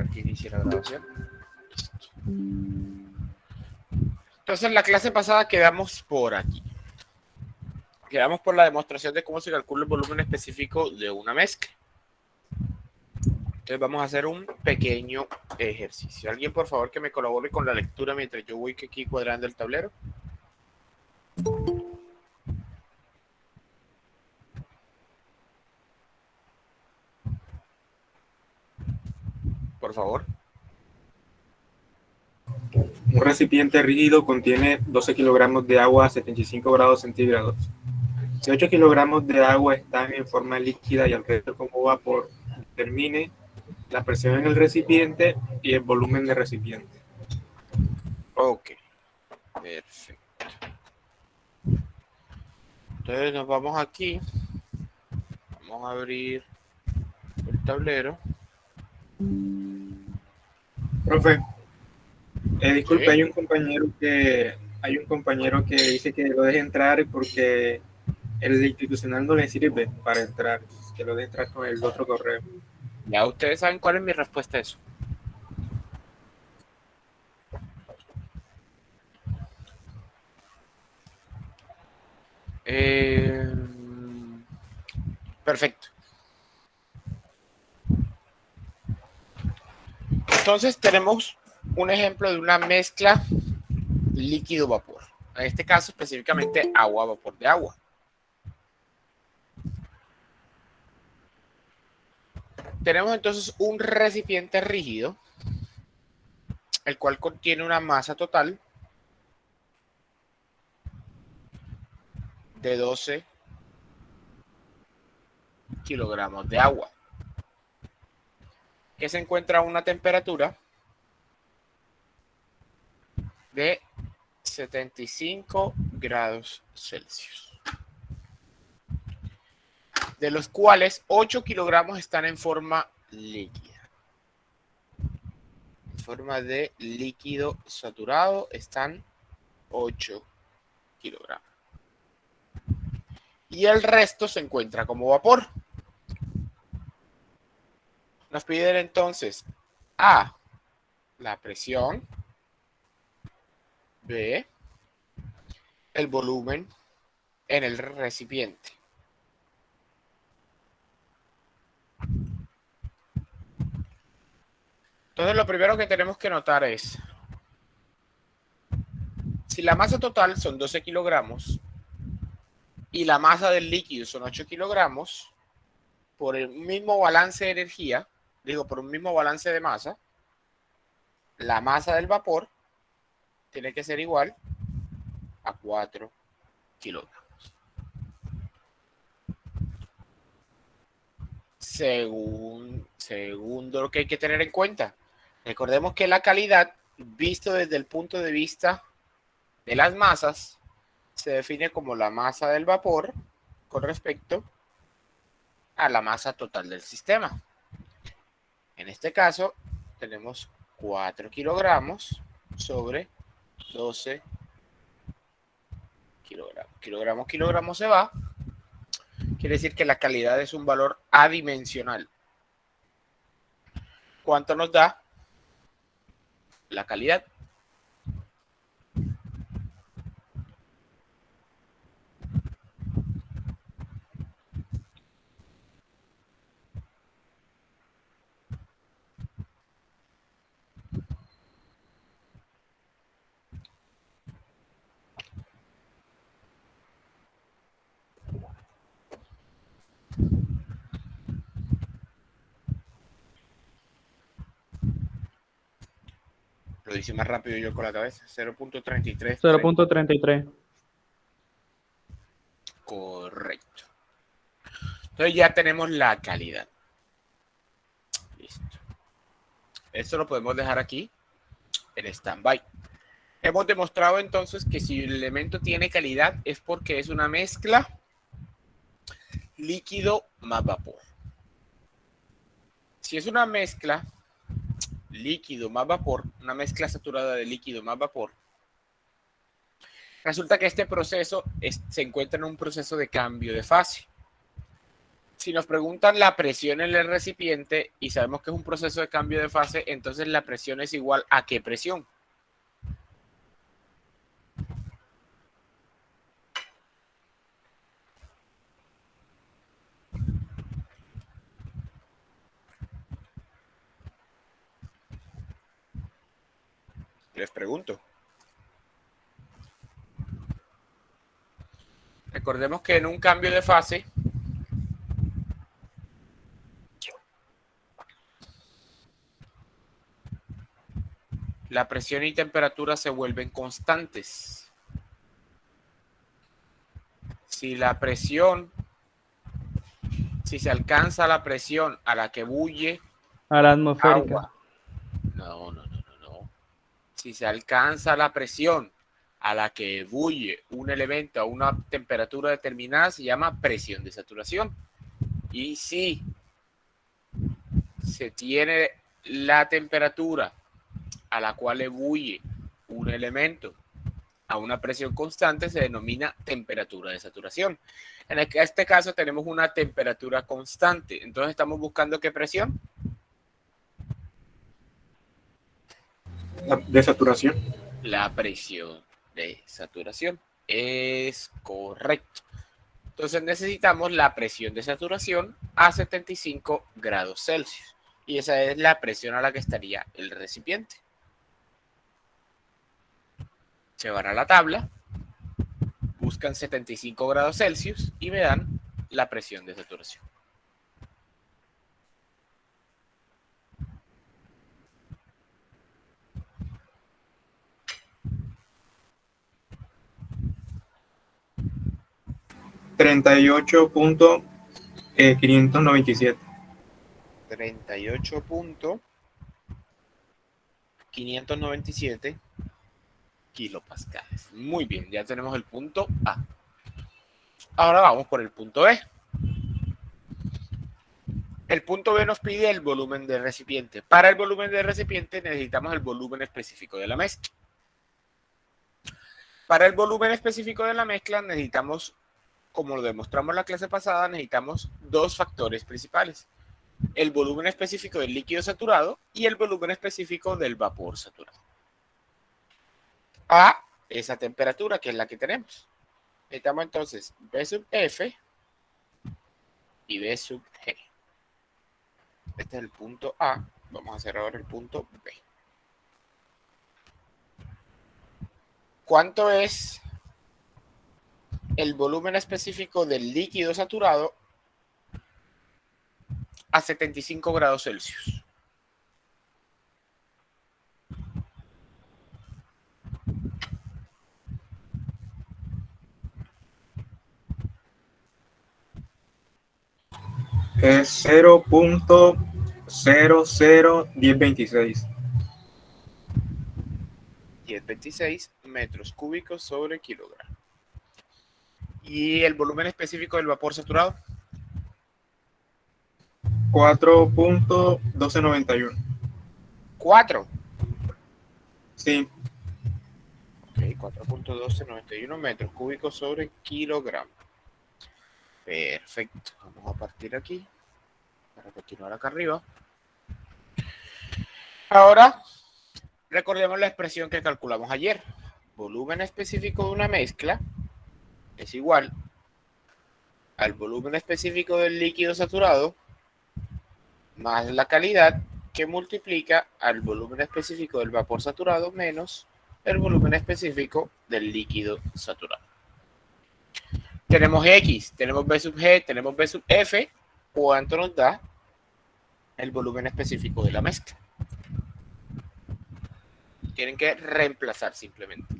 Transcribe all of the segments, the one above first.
esperar que inicie la grabación. Entonces, en la clase pasada quedamos por aquí. Quedamos por la demostración de cómo se calcula el volumen específico de una mezcla. Entonces vamos a hacer un pequeño ejercicio. ¿Alguien, por favor, que me colabore con la lectura mientras yo voy aquí cuadrando el tablero? Por favor. Un recipiente rígido contiene 12 kilogramos de agua a 75 grados centígrados. Si 8 kilogramos de agua están en forma líquida y el resto como vapor, determine la presión en el recipiente y el volumen del recipiente. Ok, perfecto. Entonces nos vamos aquí. Vamos a abrir el tablero. Profe, disculpe, Sí. hay un compañero que dice que lo deje entrar porque el institucional no le sirve para entrar, que lo deje entrar con el otro correo. Ya ustedes saben cuál es mi respuesta a eso. Perfecto. Entonces tenemos un ejemplo de una mezcla líquido-vapor. En este caso específicamente agua-vapor de agua. Tenemos entonces un recipiente rígido, el cual contiene una masa total de 12 kilogramos de agua, que se encuentra a una temperatura de 75 grados Celsius, de los cuales 8 kilogramos están en forma líquida. En forma de líquido saturado están 8 kilogramos. Y el resto se encuentra como vapor. Nos piden entonces A, la presión, B, el volumen en el recipiente. Entonces lo primero que tenemos que notar es, si la masa total son 12 kilogramos y la masa del líquido son 8 kilogramos, por el mismo balance de energía, por un mismo balance de masa, la masa del vapor tiene que ser igual a 4 kilogramos. Segundo, lo que hay que tener en cuenta. Recordemos que la calidad, visto desde el punto de vista de las masas, se define como la masa del vapor con respecto a la masa total del sistema. En este caso, tenemos 4 kilogramos sobre 12 kilogramos. Kilogramos se va. Quiere decir que la calidad es un valor adimensional. ¿Cuánto nos da la calidad? Lo hice más rápido yo con la cabeza. 0.33. 0.33. Correcto. Entonces ya tenemos la calidad. Listo. Esto lo podemos dejar aquí en stand-by. Hemos demostrado entonces que si el elemento tiene calidad es porque es una mezcla líquido más vapor. Si es una mezcla líquido más vapor, una mezcla saturada de líquido más vapor, resulta que este proceso se encuentra en un proceso de cambio de fase. Si nos preguntan la presión en el recipiente y sabemos que es un proceso de cambio de fase, entonces la presión es igual a ¿qué presión? Les pregunto. Recordemos que en un cambio de fase, la presión y temperatura se vuelven constantes. Si se alcanza la presión a la que bulle A la atmosférica. agua, no. Si se alcanza la presión a la que bulle un elemento a una temperatura determinada, se llama presión de saturación. Y si se tiene la temperatura a la cual ebulle un elemento a una presión constante, se denomina temperatura de saturación. En este caso tenemos una temperatura constante. Entonces estamos buscando ¿qué presión? De saturación. La presión de saturación. Es correcto. Entonces necesitamos la presión de saturación a 75 grados Celsius. Y esa es la presión a la que estaría el recipiente. Se van a la tabla, buscan 75 grados Celsius y me dan la presión de saturación. $38.597. 38.597 kilopascales. Muy bien, ya tenemos el punto A. Ahora vamos por el punto B. El punto B nos pide el volumen del recipiente. Para el volumen del recipiente necesitamos el volumen específico de la mezcla. Para el volumen específico de la mezcla necesitamos, como lo demostramos en la clase pasada, necesitamos dos factores principales. El volumen específico del líquido saturado y el volumen específico del vapor saturado. A esa temperatura, que es la que tenemos. Necesitamos entonces B sub F y B sub G. Este es el punto A. Vamos a hacer ahora el punto B. ¿Cuánto es el volumen específico del líquido saturado a 75 grados Celsius? Es 0.001026. 1026 metros cúbicos sobre kilogramo. ¿Y el volumen específico del vapor saturado? 4.1291. 4. Sí. Ok, 4.1291 metros cúbicos sobre kilogramo. Perfecto. Vamos a partir aquí para continuar acá arriba. Ahora, recordemos la expresión que calculamos ayer. Volumen específico de una mezcla es igual al volumen específico del líquido saturado más la calidad, que multiplica al volumen específico del vapor saturado menos el volumen específico del líquido saturado. Tenemos X, tenemos B sub G, tenemos B sub F. ¿Cuánto nos da el volumen específico de la mezcla? Tienen que reemplazar simplemente.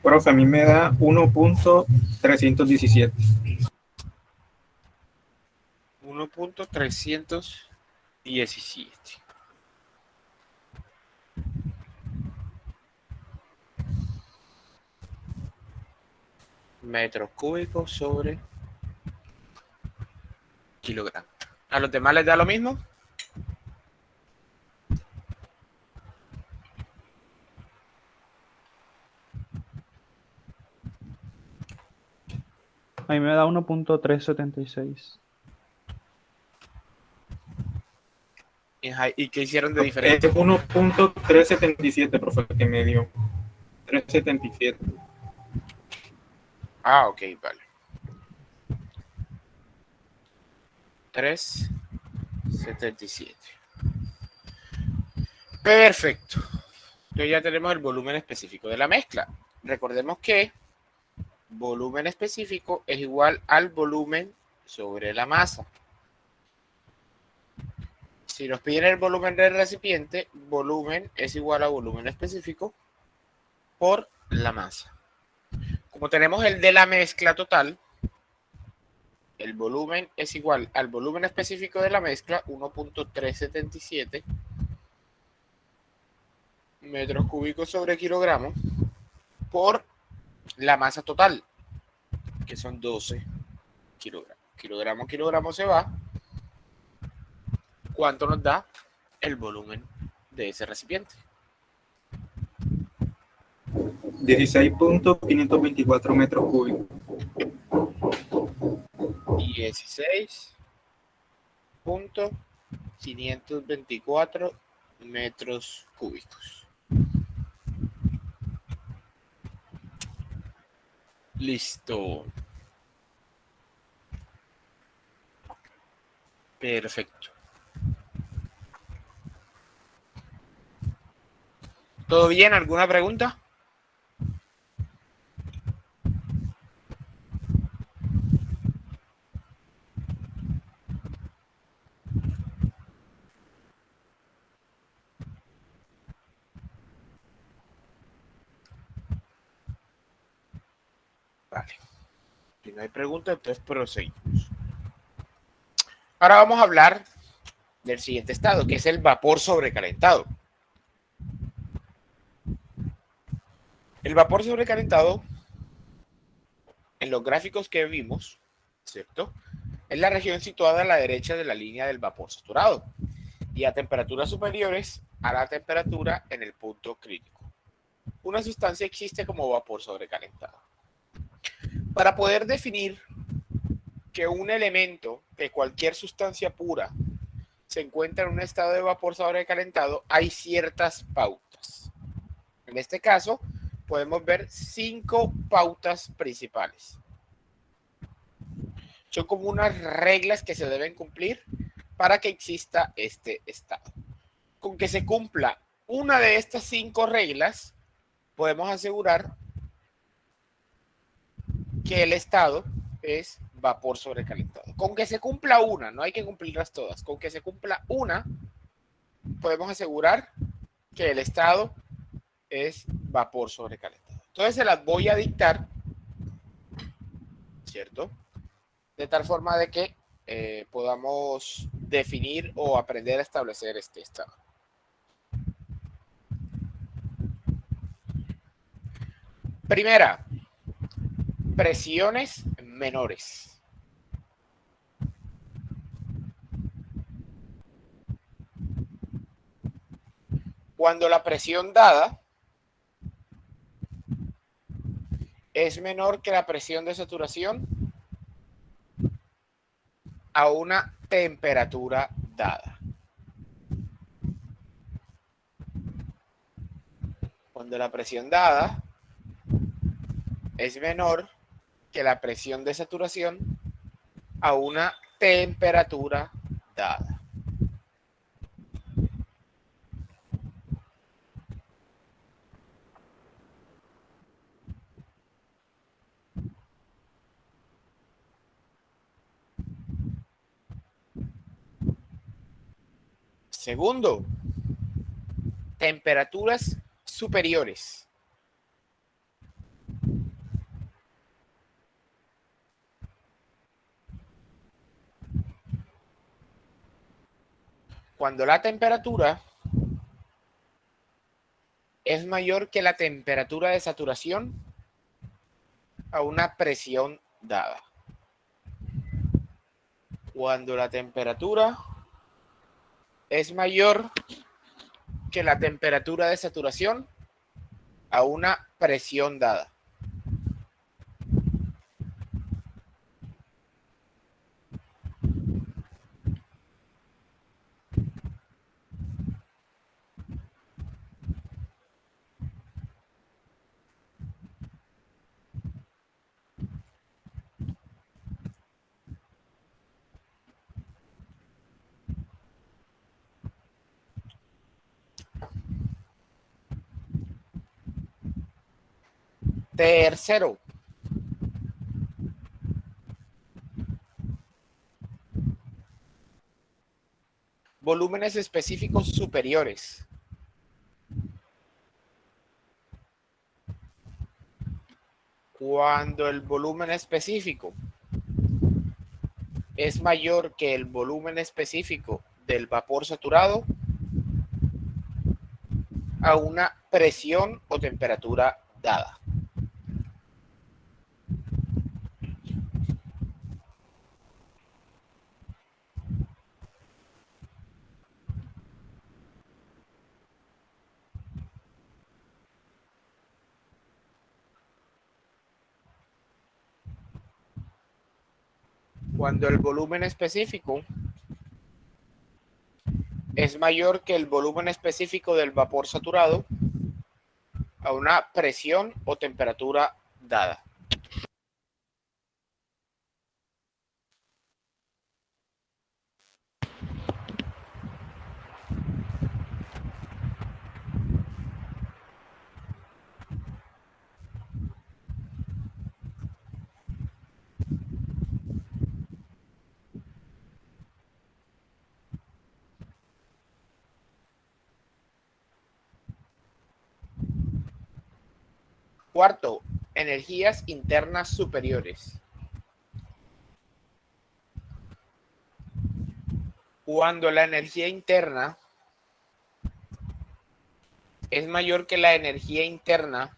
Profe, a mí me da 1.317. 1.317 metros cúbicos sobre kilogramo. ¿A los demás les da lo mismo? A mí me da 1.376. ¿Y qué hicieron de diferente? Es 1.377, profe, que me dio. 377. Ah, ok, vale. 377. Perfecto. Entonces ya tenemos el volumen específico de la mezcla. Recordemos que volumen específico es igual al volumen sobre la masa. Si nos piden el volumen del recipiente, volumen es igual a volumen específico por la masa. Como tenemos el de la mezcla total, el volumen es igual al volumen específico de la mezcla, 1.377 metros cúbicos sobre kilogramo, por la masa total, que son 12 kilogramos. Kilogramo se va. ¿Cuánto nos da el volumen de ese recipiente? 16.524 metros cúbicos. 16.524 metros cúbicos. Listo. Perfecto. ¿Todo bien? ¿Alguna pregunta? Vale. Si no hay preguntas, entonces proseguimos. Ahora vamos a hablar del siguiente estado, que es el vapor sobrecalentado. El vapor sobrecalentado, en los gráficos que vimos, ¿cierto?, es la región situada a la derecha de la línea del vapor saturado y a temperaturas superiores a la temperatura en el punto crítico. Una sustancia existe como vapor sobrecalentado. Para poder definir que un elemento de cualquier sustancia pura se encuentra en un estado de vapor sobrecalentado, hay ciertas pautas. En este caso, podemos ver 5 pautas principales. Son como unas reglas que se deben cumplir para que exista este estado. Con que se cumpla una de estas 5 reglas, podemos asegurar que el estado es vapor sobrecalentado. Con que se cumpla una, no hay que cumplirlas todas, con que se cumpla una, podemos asegurar que el estado es vapor sobrecalentado. Entonces se las voy a dictar, ¿cierto? De tal forma de que podamos definir o aprender a establecer este estado. Primera, presiones menores. Cuando la presión dada es menor que la presión de saturación a una temperatura dada. Cuando la presión dada es menor que la presión de saturación a una temperatura dada. Segundo, temperaturas superiores. cuando la temperatura es mayor que la temperatura de saturación a una presión dada. Cuando la temperatura es mayor que la temperatura de saturación a una presión dada. Tercero, volúmenes específicos superiores. Cuando el volumen específico es mayor que el volumen específico del vapor saturado a una presión o temperatura dada. Cuando el volumen específico es mayor que el volumen específico del vapor saturado a una presión o temperatura dada. Cuarto, energías internas superiores. Cuando la energía interna es mayor que la energía interna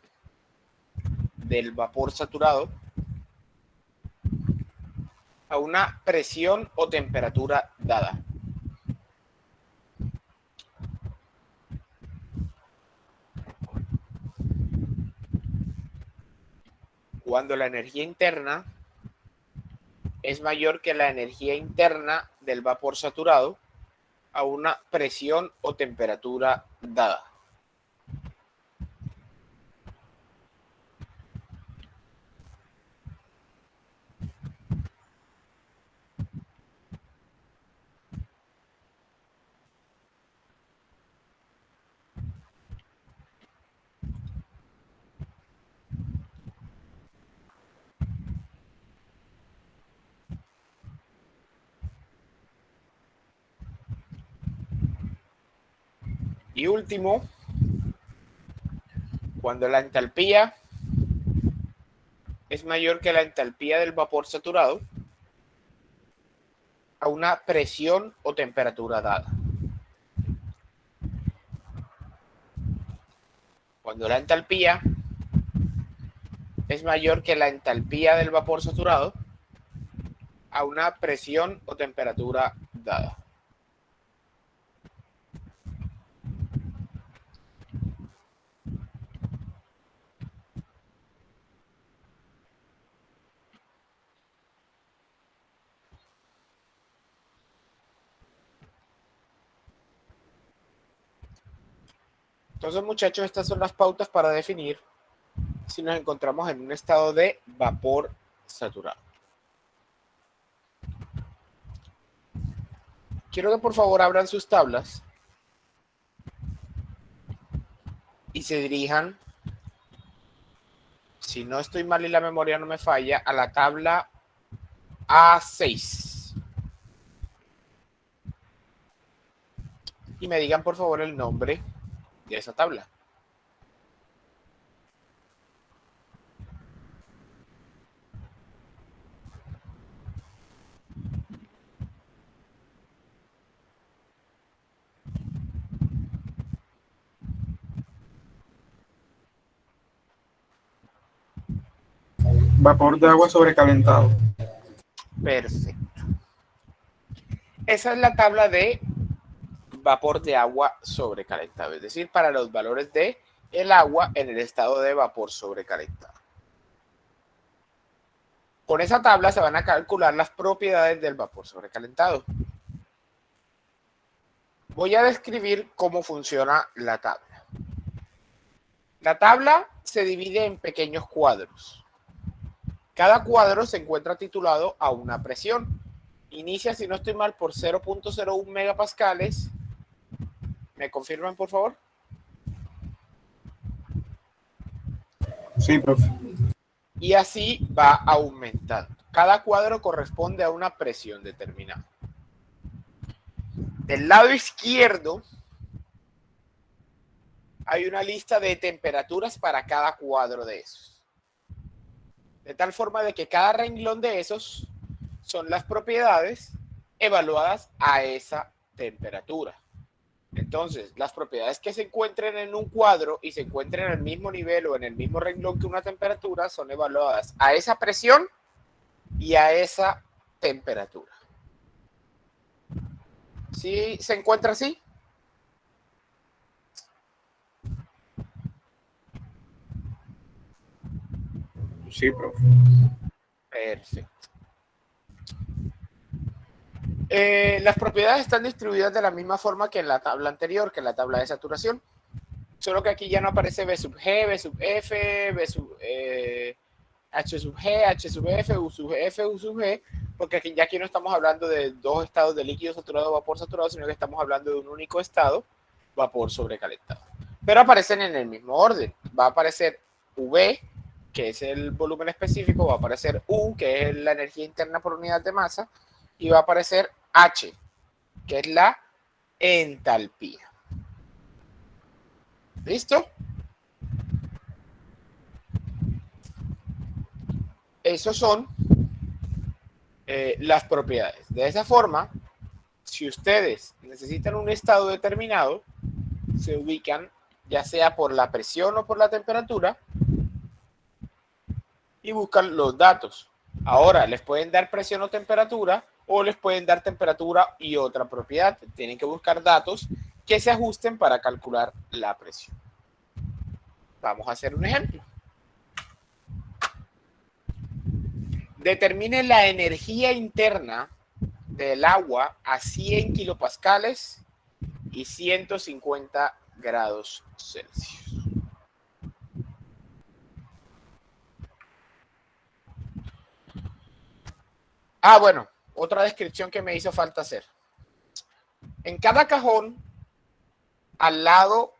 del vapor saturado a una presión o temperatura dada. Cuando la energía interna es mayor que la energía interna del vapor saturado a una presión o temperatura dada. Y último, cuando la entalpía es mayor que la entalpía del vapor saturado a una presión o temperatura dada. Cuando la entalpía es mayor que la entalpía del vapor saturado a una presión o temperatura dada. Entonces, muchachos, estas son las pautas para definir si nos encontramos en un estado de vapor saturado. Quiero que por favor abran sus tablas y se dirijan, si no estoy mal y la memoria no me falla, a la tabla A6. Y me digan por favor el nombre de esa tabla. Vapor de agua sobrecalentado. Perfecto. Esa es la tabla de vapor de agua sobrecalentado, es decir, para los valores de el agua en el estado de vapor sobrecalentado. Con esa tabla se van a calcular las propiedades del vapor sobrecalentado. Voy a describir cómo funciona la tabla. La tabla se divide en pequeños cuadros. Cada cuadro se encuentra titulado a una presión. Inicia, si no estoy mal, por 0.01 megapascales. ¿Me confirman, por favor? Sí, profe. Y así va aumentando. Cada cuadro corresponde a una presión determinada. Del lado izquierdo hay una lista de temperaturas para cada cuadro de esos. De tal forma de que cada renglón de esos son las propiedades evaluadas a esa temperatura. Entonces, las propiedades que se encuentren en un cuadro y se encuentren al mismo nivel o en el mismo renglón que una temperatura son evaluadas a esa presión y a esa temperatura. ¿Sí se encuentra así? Sí, profe. Perfecto. Las propiedades están distribuidas de la misma forma que en la tabla anterior, que en la tabla de saturación. Solo que aquí ya no aparece B sub G, B sub F, B sub, H sub G, H sub F, U sub F, U sub G, porque aquí no estamos hablando de dos estados de líquido saturado o vapor saturado, sino que estamos hablando de un único estado, vapor sobrecalentado. Pero aparecen en el mismo orden. Va a aparecer V, que es el volumen específico, va a aparecer U, que es la energía interna por unidad de masa, y va a aparecer H, que es la entalpía. ¿Listo? Esos son las propiedades. De esa forma, si ustedes necesitan un estado determinado, se ubican ya sea por la presión o por la temperatura y buscan los datos. Ahora, les pueden dar presión o temperatura o les pueden dar temperatura y otra propiedad. Tienen que buscar datos que se ajusten para calcular la presión. Vamos a hacer un ejemplo. Determine la energía interna del agua a 100 kilopascales y 150 grados Celsius. Bueno, otra descripción que me hizo falta hacer. En cada cajón, al lado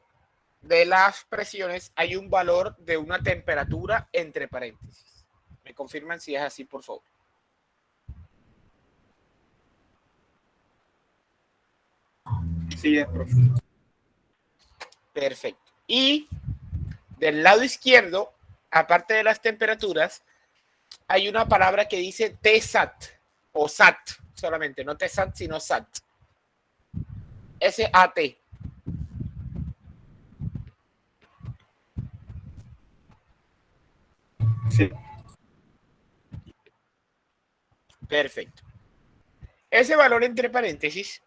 de las presiones, hay un valor de una temperatura entre paréntesis. ¿Me confirman si es así, por favor? Sí, es, profe. Perfecto. Y del lado izquierdo, aparte de las temperaturas, hay una palabra que dice TSAT o SAT solamente, no TSAT, sino SAT. S-A-T. Sí. Perfecto. Ese valor entre paréntesis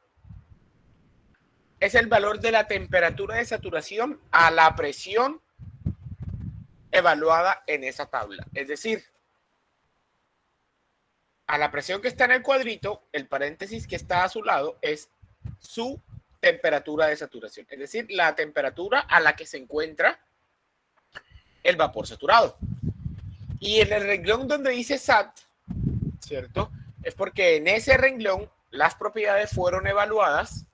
es el valor de la temperatura de saturación a la presión evaluada en esa tabla. Es decir, a la presión que está en el cuadrito, el paréntesis que está a su lado es su temperatura de saturación. Es decir, la temperatura a la que se encuentra el vapor saturado. Y en el renglón donde dice SAT, ¿cierto? Es porque en ese renglón las propiedades fueron evaluadas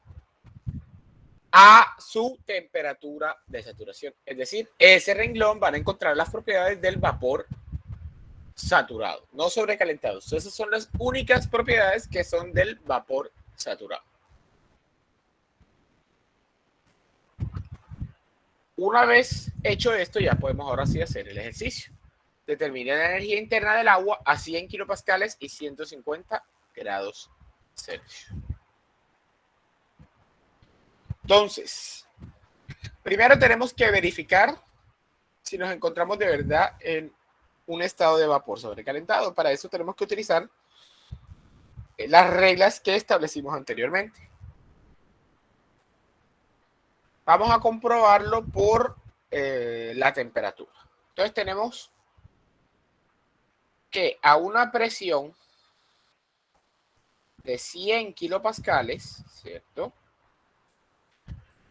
a su temperatura de saturación. Es decir, ese renglón van a encontrar las propiedades del vapor saturado, no sobrecalentado. Esas son las únicas propiedades que son del vapor saturado. Una vez hecho esto, ya podemos ahora sí hacer el ejercicio. Determine la energía interna del agua a 100 kilopascales y 150 grados Celsius. Entonces, primero tenemos que verificar si nos encontramos de verdad en un estado de vapor sobrecalentado. Para eso tenemos que utilizar las reglas que establecimos anteriormente. Vamos a comprobarlo por la temperatura. Entonces tenemos que a una presión de 100 kilopascales, ¿cierto?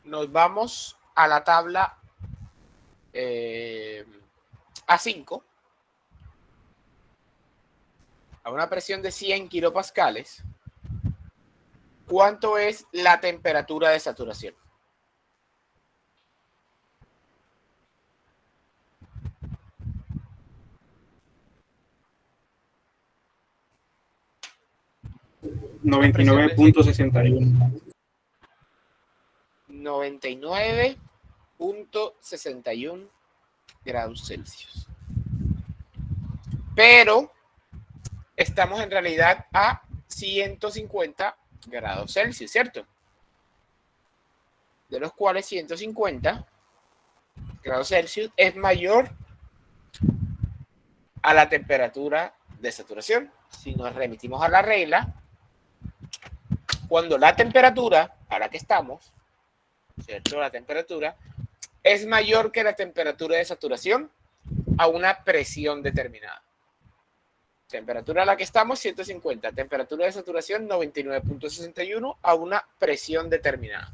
Nos vamos a la tabla A5. A una presión de 100 kilopascales, ¿cuánto es la temperatura de saturación? $99.61. 99.61 grados Celsius. Pero estamos en realidad a 150 grados Celsius, ¿cierto? De los cuales 150 grados Celsius es mayor a la temperatura de saturación. Si nos remitimos a la regla, cuando la temperatura a la que estamos, ¿cierto? La temperatura es mayor que la temperatura de saturación a una presión determinada. Temperatura a la que estamos, 150. Temperatura de saturación, 99.61 a una presión determinada.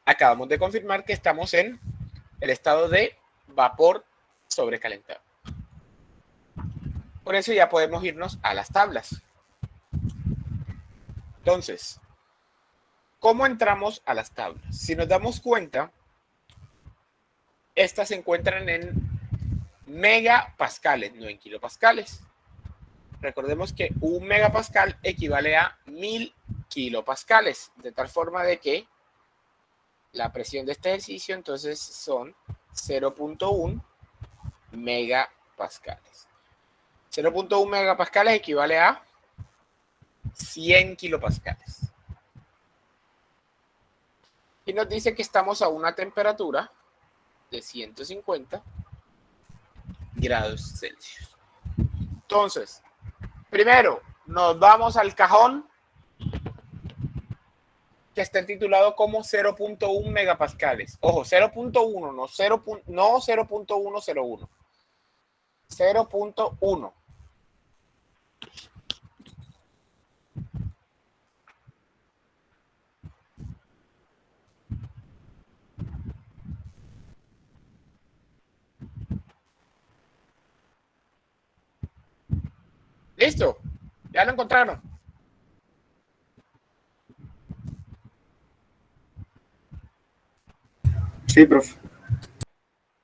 Acabamos de confirmar que estamos en el estado de vapor sobrecalentado. Por eso ya podemos irnos a las tablas. Entonces, ¿cómo entramos a las tablas? Si nos damos cuenta, estas se encuentran en megapascales, no en kilopascales. Recordemos que un megapascal equivale a 1000 kilopascales, de tal forma de que la presión de este ejercicio entonces son 0.1 megapascales. 0.1 megapascales equivale a 100 kilopascales. Y nos dice que estamos a una temperatura de 150 grados Celsius. Entonces, primero nos vamos al cajón que está titulado como 0.1 megapascales. Ojo, 0.1, no 0.101. 0.1. ¿Listo? ¿Ya lo encontraron? Sí, profe.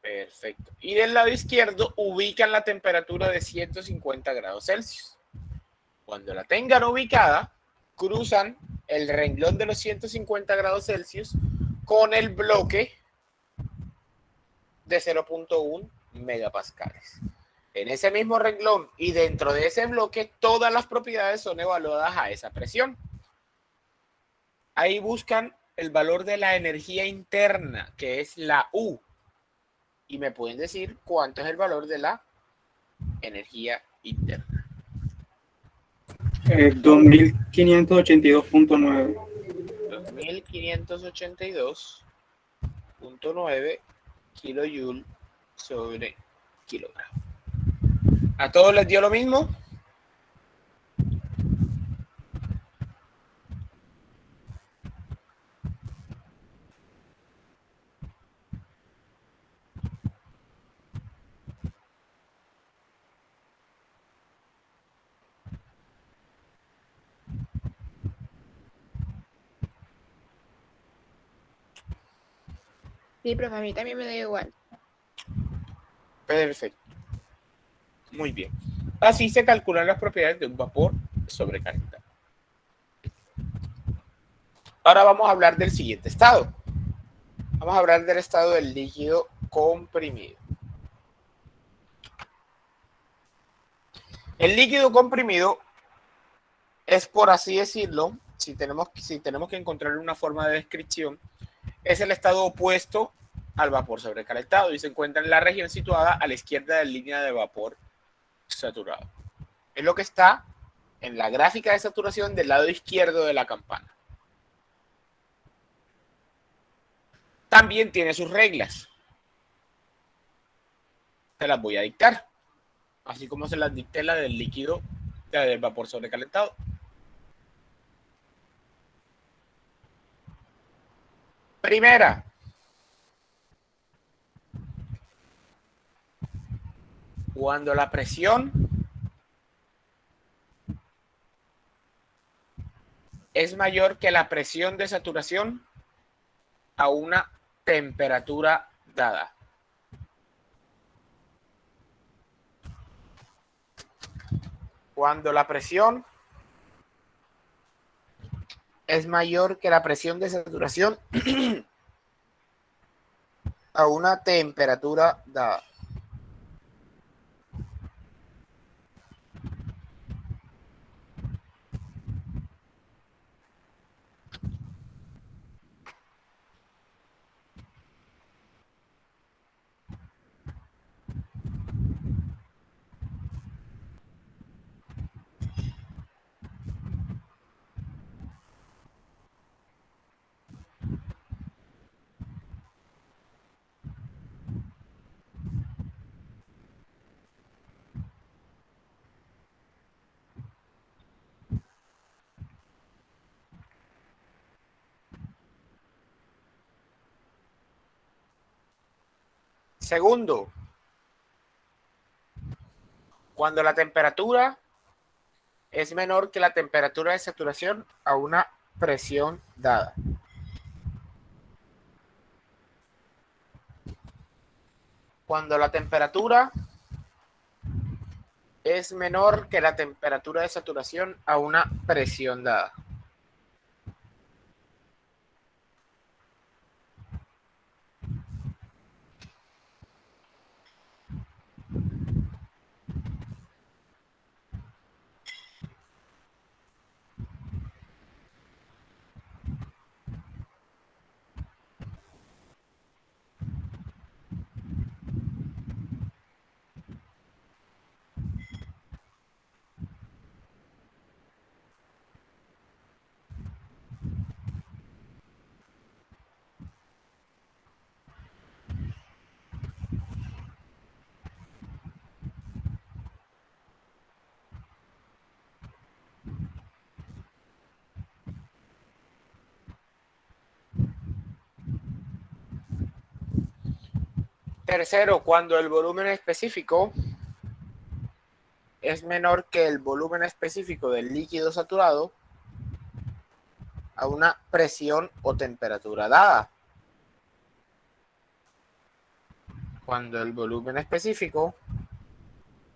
Perfecto. Y del lado izquierdo ubican la temperatura de 150 grados Celsius. Cuando la tengan ubicada, cruzan el renglón de los 150 grados Celsius con el bloque de 0.1 megapascales. En ese mismo renglón y dentro de ese bloque, todas las propiedades son evaluadas a esa presión. Ahí buscan el valor de la energía interna, que es la U. Y me pueden decir cuánto es el valor de la energía interna. 2582.9. 2582.9 kilojoule sobre kilogramo. ¿A todos les dio lo mismo? Sí, profe, a mí también me da igual. Perfecto. Muy bien. Así se calculan las propiedades de un vapor sobrecalentado. Ahora vamos a hablar del siguiente estado. Vamos a hablar del estado del líquido comprimido. El líquido comprimido es, por así decirlo, si tenemos que encontrar una forma de descripción, es el estado opuesto al vapor sobrecalentado y se encuentra en la región situada a la izquierda de la línea de vapor saturado. Es lo que está en la gráfica de saturación del lado izquierdo de la campana. También tiene sus reglas. Se las voy a dictar, así como se las dicté la del líquido, la del vapor sobrecalentado. Primera. Cuando la presión es mayor que la presión de saturación a una temperatura dada. Cuando la presión es mayor que la presión de saturación a una temperatura dada. Segundo, cuando la temperatura es menor que la temperatura de saturación a una presión dada. Cuando la temperatura es menor que la temperatura de saturación a una presión dada. Tercero, cuando el volumen específico es menor que el volumen específico del líquido saturado a una presión o temperatura dada. Cuando el volumen específico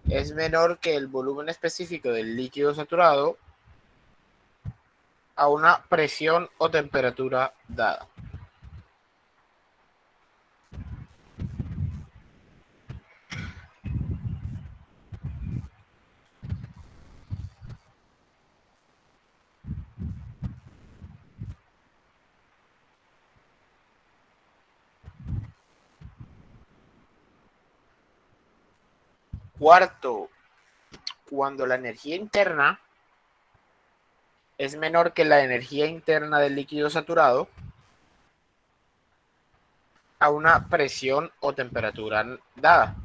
es menor que el volumen específico del líquido saturado a una presión o temperatura dada. Cuarto, cuando la energía interna es menor que la energía interna del líquido saturado a una presión o temperatura dada.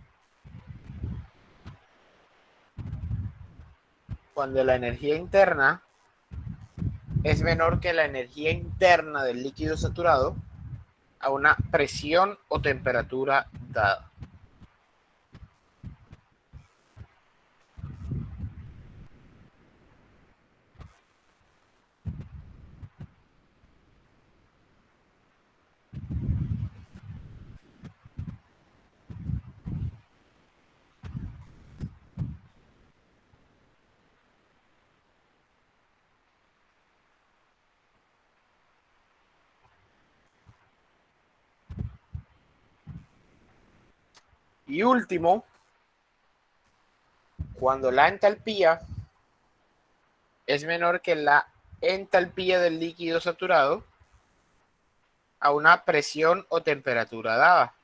Cuando la energía interna es menor que la energía interna del líquido saturado a una presión o temperatura dada. Y último, cuando la entalpía es menor que la entalpía del líquido saturado a una presión o temperatura dada.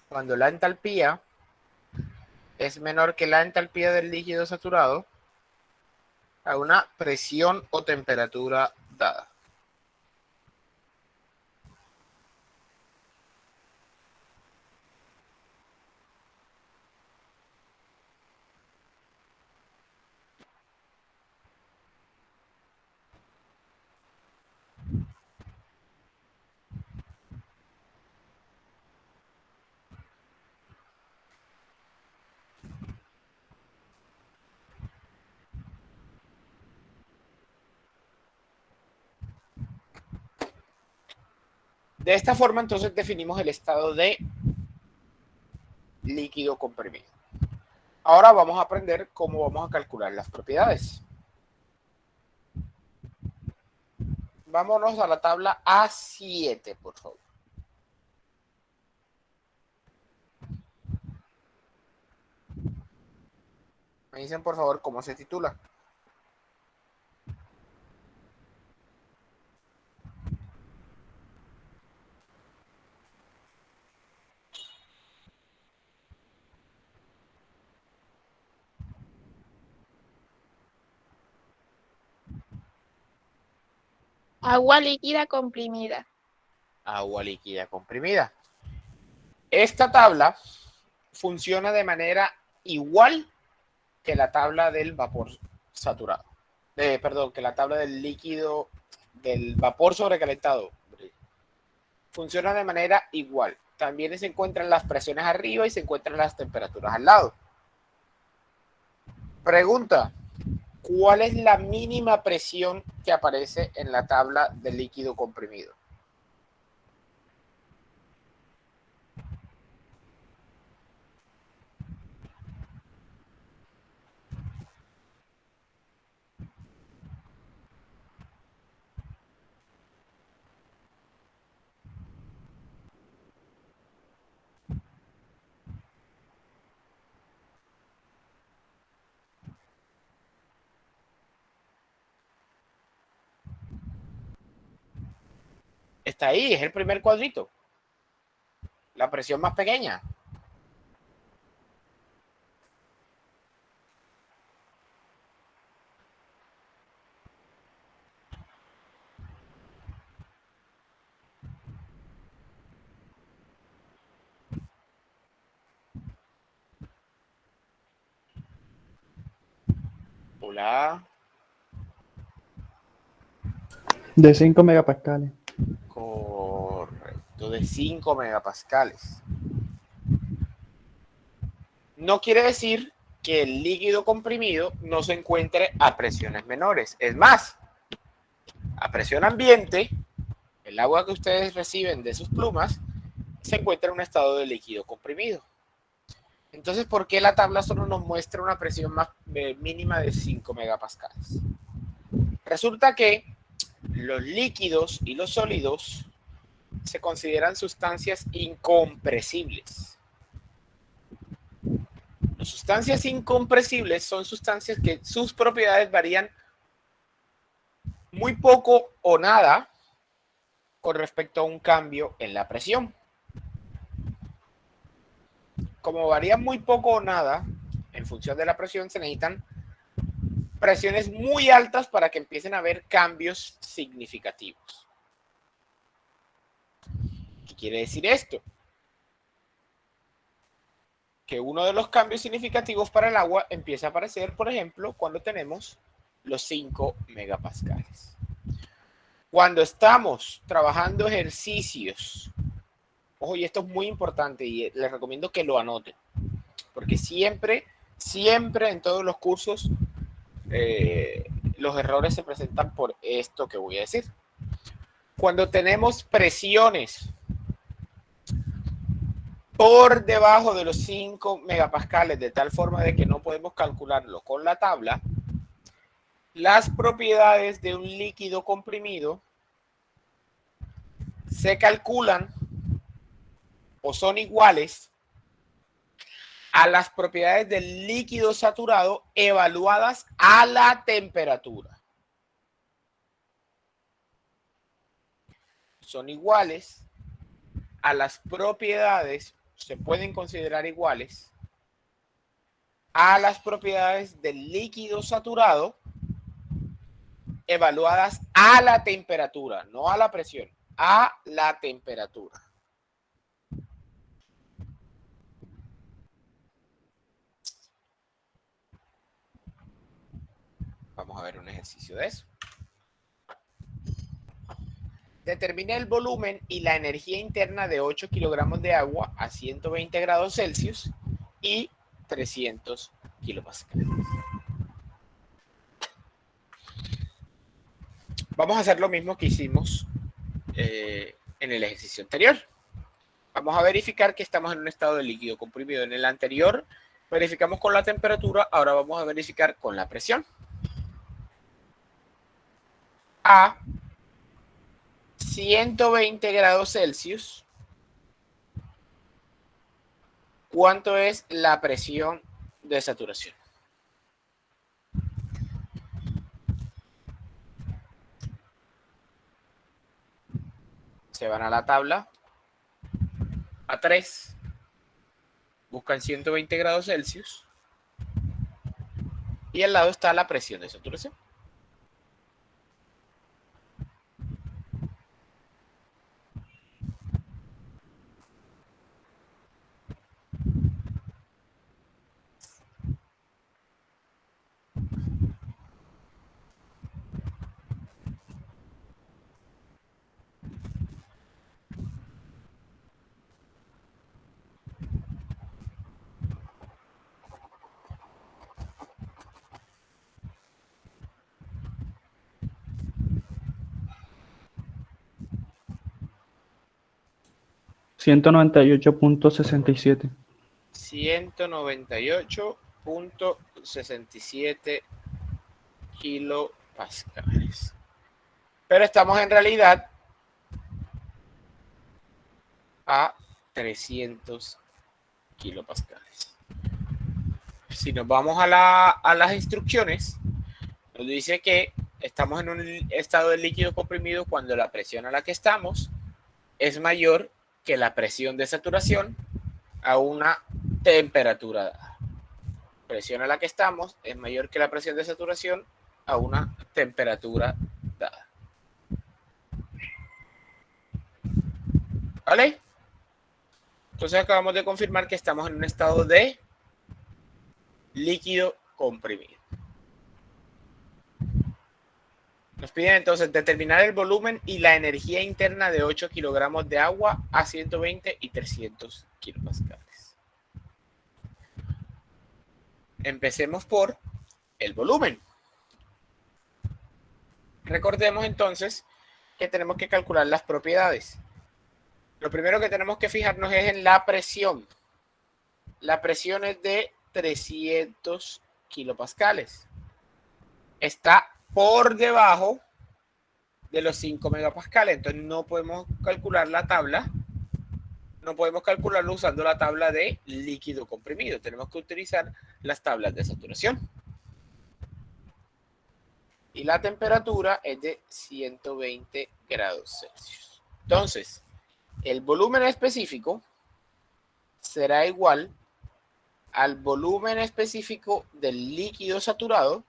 Cuando la entalpía es menor que la entalpía del líquido saturado a una presión o temperatura dada. De esta forma, entonces, definimos el estado de líquido comprimido. Ahora vamos a aprender cómo vamos a calcular las propiedades. Vámonos a la tabla A7, por favor. Me dicen, por favor, cómo se titula. Agua líquida comprimida. Agua líquida comprimida. Esta tabla funciona de manera igual que la tabla del vapor saturado. Perdón, que la tabla del líquido, del vapor sobrecalentado. Funciona de manera igual. También se encuentran las presiones arriba y se encuentran las temperaturas al lado. Pregunta: ¿cuál es la mínima presión que aparece en la tabla del líquido comprimido? Está ahí, es el primer cuadrito. La presión más pequeña. Hola. De 5 megapascales. Correcto, de 5 megapascales. No quiere decir que el líquido comprimido no se encuentre a presiones menores. Es más, a presión ambiente, el agua que ustedes reciben de sus plumas se encuentra en un estado de líquido comprimido. Entonces, ¿por qué la tabla solo nos muestra una presión mínima de 5 megapascales? Resulta que los líquidos y los sólidos se consideran sustancias incompresibles. Las sustancias incompresibles son sustancias que sus propiedades varían muy poco o nada con respecto a un cambio en la presión. Como varían muy poco o nada en función de la presión, se necesitan presiones muy altas para que empiecen a haber cambios significativos. ¿Qué quiere decir esto? Que uno de los cambios significativos para el agua empieza a aparecer, por ejemplo, cuando tenemos los 5 megapascales. Cuando estamos trabajando ejercicios, ojo, y esto es muy importante y les recomiendo que lo anoten, porque siempre en todos los cursos los errores se presentan por esto que voy a decir. Cuando tenemos presiones por debajo de los 5 megapascales, de tal forma de que no podemos calcularlo con la tabla, las propiedades de un líquido comprimido se calculan o son iguales a las propiedades del líquido saturado evaluadas a la temperatura. son iguales a las propiedades, se pueden considerar iguales a las propiedades del líquido saturado evaluadas a la temperatura, no a la presión, a la temperatura. Vamos a ver un ejercicio de eso. Determina el volumen y la energía interna de 8 kilogramos de agua a 120 grados Celsius y 300 kilopascales. Vamos a hacer lo mismo que hicimos en el ejercicio anterior. Vamos a verificar que estamos en un estado de líquido comprimido. En el anterior verificamos con la temperatura, ahora vamos a verificar con la presión. A 120 grados Celsius, ¿cuánto es la presión de saturación? Se van a la tabla A3, buscan 120 grados Celsius y al lado está la presión de saturación. $198.67. 198.67 kilopascales. Pero estamos en realidad a 300 kilopascales. Si nos vamos a las instrucciones, nos dice que estamos en un estado de líquido comprimido cuando la presión a la que estamos es mayor que la presión de saturación a una temperatura dada. Presión a la que estamos es mayor que la presión de saturación a una temperatura dada. ¿Vale? Entonces acabamos de confirmar que estamos en un estado de líquido comprimido. Nos piden entonces determinar el volumen y la energía interna de 8 kilogramos de agua a 120 y 300 kilopascales. Empecemos por el volumen. Recordemos entonces que tenemos que calcular las propiedades. Lo primero que tenemos que fijarnos es en la presión. La presión es de 300 kilopascales. Está por debajo de los 5 megapascales. Entonces no podemos calcular la tabla. No podemos calcularlo usando la tabla de líquido comprimido. Tenemos que utilizar las tablas de saturación. Y la temperatura es de 120 grados Celsius. Entonces, el volumen específico será igual al volumen específico del líquido saturado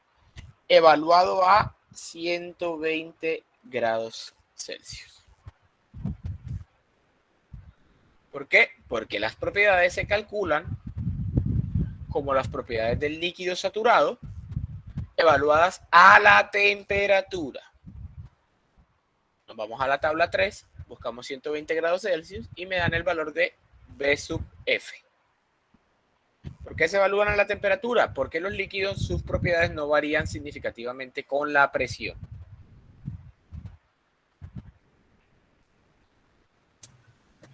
evaluado a 120 grados Celsius. ¿Por qué? Porque las propiedades se calculan como las propiedades del líquido saturado evaluadas a la temperatura. Nos vamos a la tabla 3, buscamos 120 grados Celsius y me dan el valor de B sub F. ¿Por qué se evalúan a la temperatura? Porque los líquidos, sus propiedades no varían significativamente con la presión.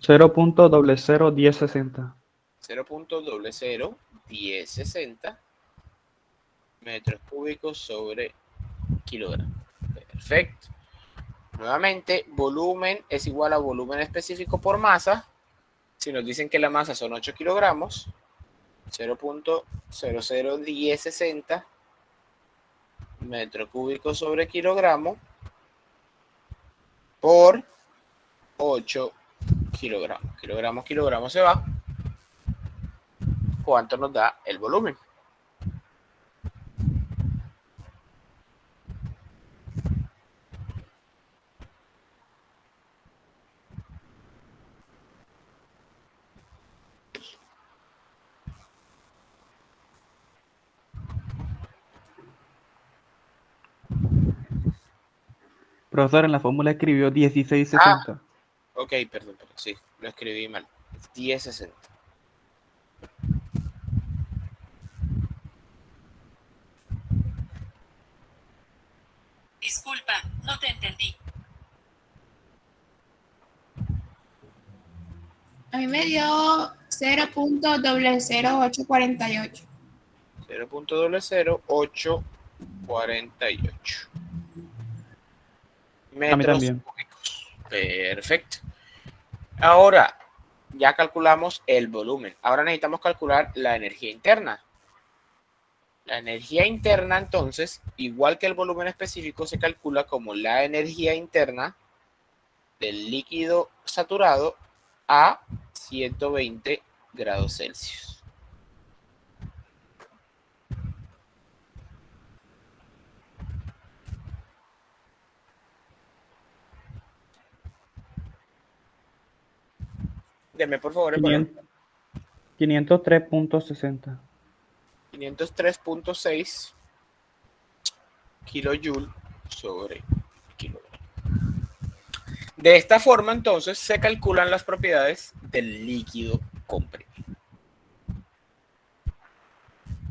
$0.001060. 0.001060 metros cúbicos sobre kilogramo. Perfecto. Nuevamente, volumen es igual a volumen específico por masa. Si nos dicen que la masa son 8 kilogramos, 0.001060 metro cúbico sobre kilogramo por 0.8 kilogramos. Kilogramos se va. ¿Cuánto nos da el volumen? Profesor, en la fórmula escribió 1660. Ok, perdón, sí, lo escribí mal. 1060. Disculpa, no te entendí. A mí me dio 0.00848. 0.00848 A mí metros también. cúbicos. Perfecto. Ahora, ya calculamos el volumen. Ahora necesitamos calcular la energía interna. La energía interna, entonces, igual que el volumen específico, se calcula como la energía interna del líquido saturado a 120 grados Celsius. Deme por favor el valor. 503.60. 503.6 kilojoule sobre kilogramo. De esta forma, entonces, se calculan las propiedades del líquido comprimido.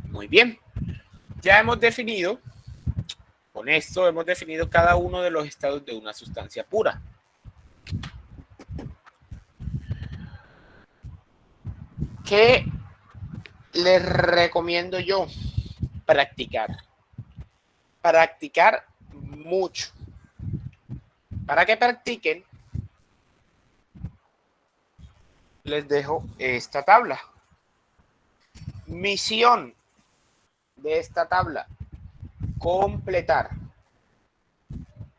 Muy bien. Ya hemos definido, con esto hemos definido cada uno de los estados de una sustancia pura. ¿Qué les recomiendo yo? Practicar. Practicar mucho. Para que practiquen, les dejo esta tabla. Misión de esta tabla: completar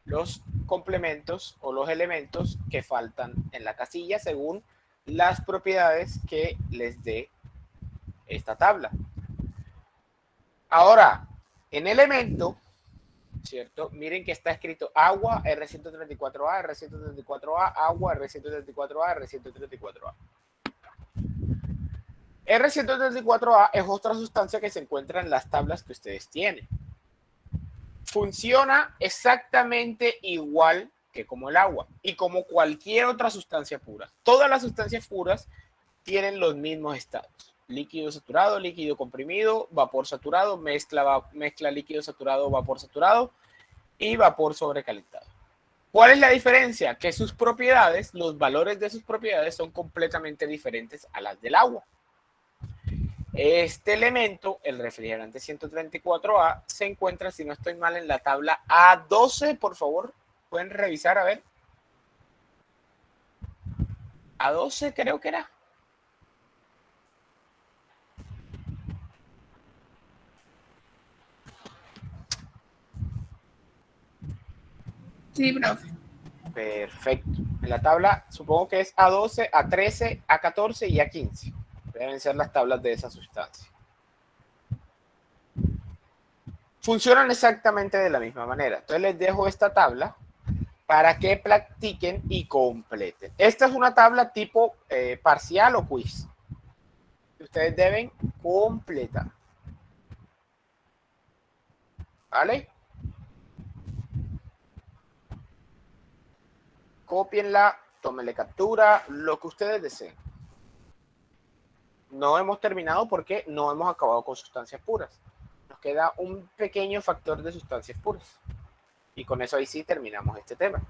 los complementos o los elementos que faltan en la casilla según las propiedades que les dé esta tabla. Ahora, en elemento, ¿cierto? Miren que está escrito agua, R134A, R134A, agua, R134A, R134A. R134A es otra sustancia que se encuentra en las tablas que ustedes tienen. Funciona exactamente igual que como el agua y como cualquier otra sustancia pura. Todas las sustancias puras tienen los mismos estados: líquido saturado, líquido comprimido, vapor saturado, mezcla líquido saturado, vapor saturado y vapor sobrecalentado. ¿Cuál es la diferencia? Que sus propiedades, los valores de sus propiedades son completamente diferentes a las del agua. Este elemento, el refrigerante 134A, se encuentra, si no estoy mal, en la tabla A12, por favor. Pueden revisar, a ver. A12 creo que era. Sí, profe. Perfecto. En la tabla, supongo que es A12, A13, A14 y A15. Deben ser las tablas de esa sustancia. Funcionan exactamente de la misma manera. Entonces les dejo esta tabla para que practiquen y completen. Esta es una tabla tipo parcial o quiz que ustedes deben completar. ¿Vale? Cópienla, tómenle captura, lo que ustedes deseen. No hemos terminado porque no hemos acabado con sustancias puras. Nos queda un pequeño factor de sustancias puras. Y con eso ahí sí terminamos este tema.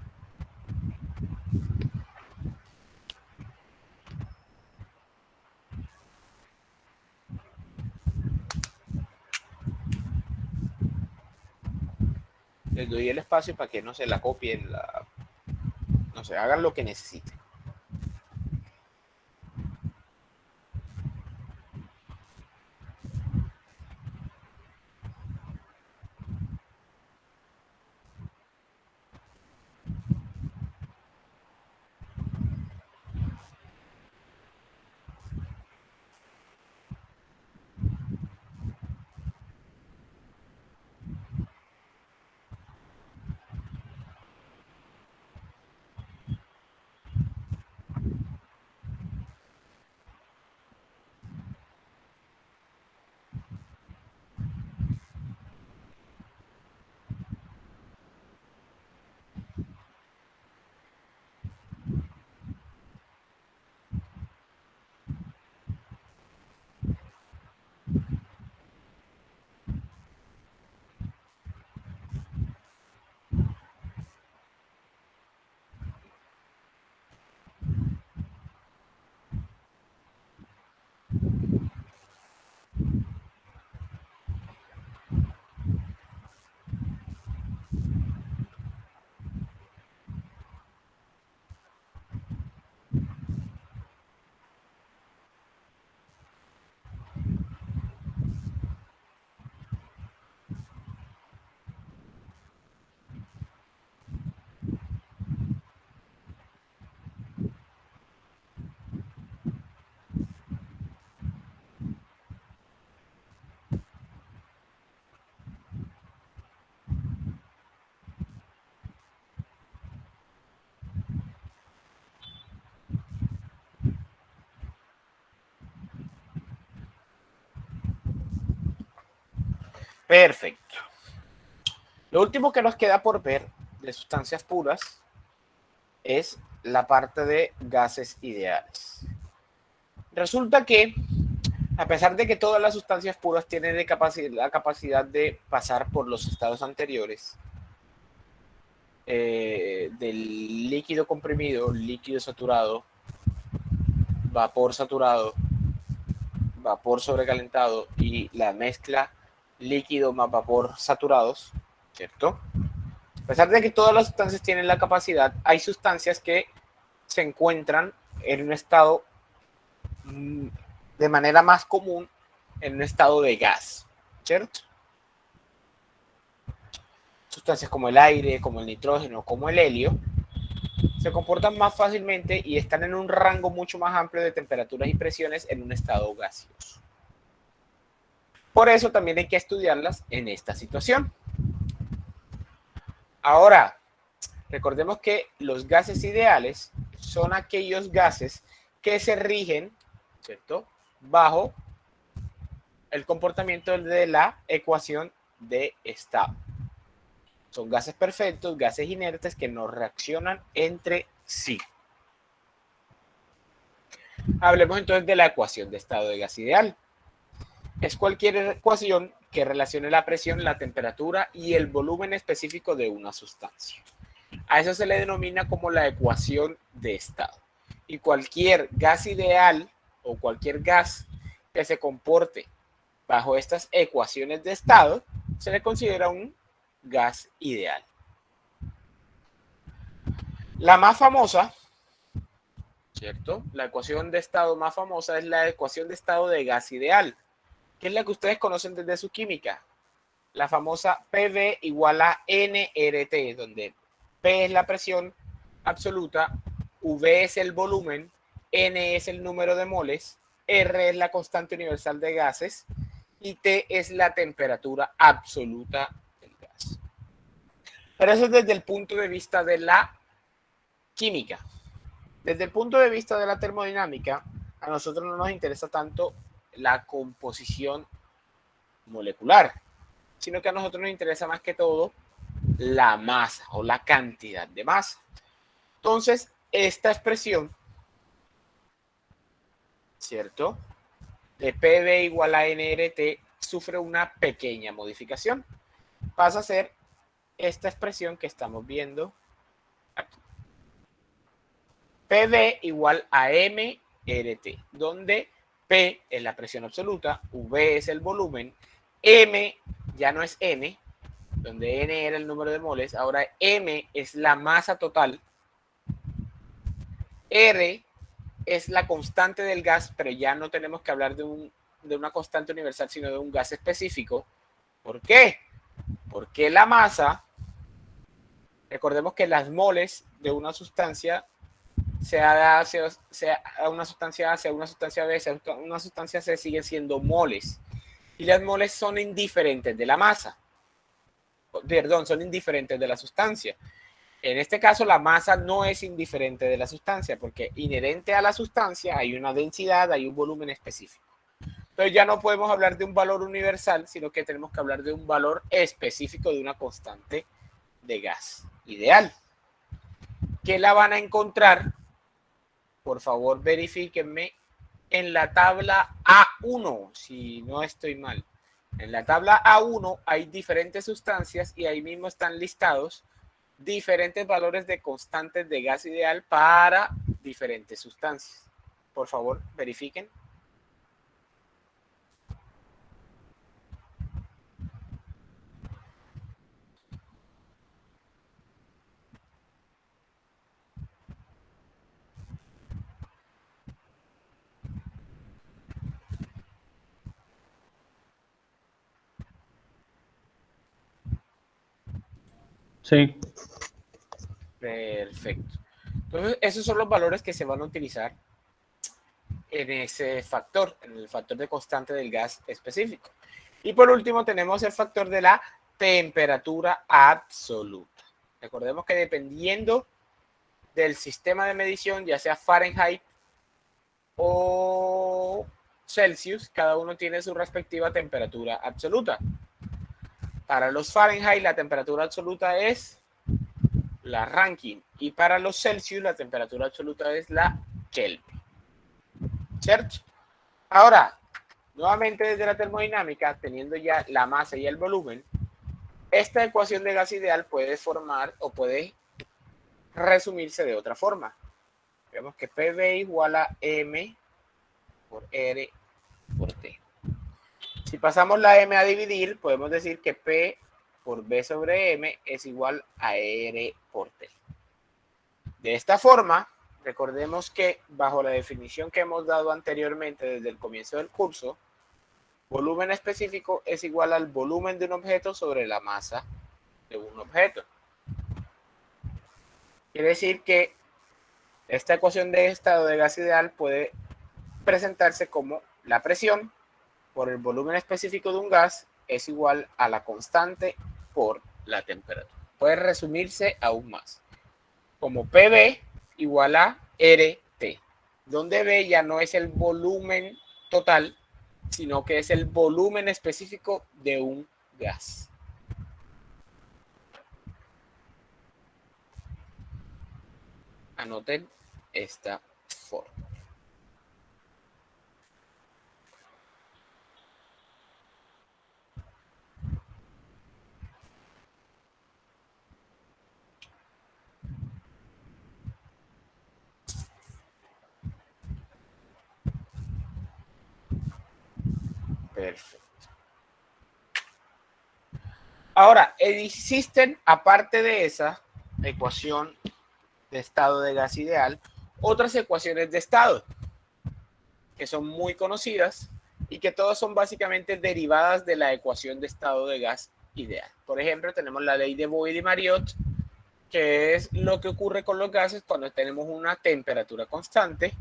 Les doy el espacio para que no se la copien, no sé, hagan lo que necesiten. Perfecto. Lo último que nos queda por ver de sustancias puras es la parte de gases ideales. Resulta que, a pesar de que todas las sustancias puras tienen la capacidad de pasar por los estados anteriores, del líquido comprimido, líquido saturado, vapor saturado, vapor sobrecalentado y la mezcla líquido más vapor saturados, ¿cierto? A pesar de que todas las sustancias tienen la capacidad, hay sustancias que se encuentran en un estado de manera más común, en un estado de gas, ¿cierto? Sustancias como el aire, como el nitrógeno, como el helio, se comportan más fácilmente y están en un rango mucho más amplio de temperaturas y presiones en un estado gaseoso. Por eso también hay que estudiarlas en esta situación. Ahora, recordemos que los gases ideales son aquellos gases que se rigen, ¿cierto?, bajo el comportamiento de la ecuación de estado. Son gases perfectos, gases inertes que no reaccionan entre sí. Hablemos entonces de la ecuación de estado de gas ideal. Es cualquier ecuación que relacione la presión, la temperatura y el volumen específico de una sustancia. A eso se le denomina como la ecuación de estado. Y cualquier gas ideal o cualquier gas que se comporte bajo estas ecuaciones de estado se le considera un gas ideal. La más famosa, ¿cierto? La ecuación de estado más famosa es la ecuación de estado de gas ideal, que es la que ustedes conocen desde su química. La famosa PV igual a nRT, donde P es la presión absoluta, V es el volumen, N es el número de moles, R es la constante universal de gases y T es la temperatura absoluta del gas. Pero eso es desde el punto de vista de la química. Desde el punto de vista de la termodinámica, a nosotros no nos interesa tanto la composición molecular, sino que a nosotros nos interesa más que todo la masa o la cantidad de masa. Entonces, esta expresión, ¿cierto?, de PV igual a nRT sufre una pequeña modificación. Pasa a ser esta expresión que estamos viendo aquí. PV igual a mRT, donde P es la presión absoluta, V es el volumen, M ya no es N, donde N era el número de moles, ahora M es la masa total, R es la constante del gas, pero ya no tenemos que hablar de una constante universal, sino de un gas específico. ¿Por qué? Porque la masa, recordemos que las moles de una sustancia sea una sustancia A, sea una sustancia B, sea una sustancia C, siguen siendo moles. Y las moles son indiferentes de la masa. Perdón, son indiferentes de la sustancia. En este caso, la masa no es indiferente de la sustancia, porque inherente a la sustancia hay una densidad, hay un volumen específico. Entonces ya no podemos hablar de un valor universal, sino que tenemos que hablar de un valor específico de una constante de gas ideal. ¿Qué la van a encontrar? Por favor, verifíquenme en la tabla A1, si no estoy mal. En la tabla A1 hay diferentes sustancias y ahí mismo están listados diferentes valores de constantes de gas ideal para diferentes sustancias. Por favor, verifiquen. Sí. Perfecto. Entonces, esos son los valores que se van a utilizar en ese factor, en el factor de constante del gas específico. Y por último tenemos el factor de la temperatura absoluta. Recordemos que dependiendo del sistema de medición, ya sea Fahrenheit o Celsius, cada uno tiene su respectiva temperatura absoluta. Para los Fahrenheit la temperatura absoluta es la Rankine y para los Celsius la temperatura absoluta es la Kelvin. ¿Cierto? Ahora, nuevamente desde la termodinámica, teniendo ya la masa y el volumen, esta ecuación de gas ideal puede formar o puede resumirse de otra forma. Vemos que PV igual a M por R por T. Si pasamos la M a dividir, podemos decir que P por B sobre M es igual a R por T. De esta forma, recordemos que bajo la definición que hemos dado anteriormente desde el comienzo del curso, volumen específico es igual al volumen de un objeto sobre la masa de un objeto. Quiere decir que esta ecuación de estado de gas ideal puede presentarse como la presión por el volumen específico de un gas es igual a la constante por la temperatura. Puede resumirse aún más como PV igual a RT, donde V ya no es el volumen total, sino que es el volumen específico de un gas. Anoten esta forma. Perfecto. Ahora, existen, aparte de esa ecuación de estado de gas ideal, otras ecuaciones de estado que son muy conocidas y que todas son básicamente derivadas de la ecuación de estado de gas ideal. Por ejemplo, tenemos la ley de Boyd-Mariotte, que es lo que ocurre con los gases cuando tenemos una temperatura constante.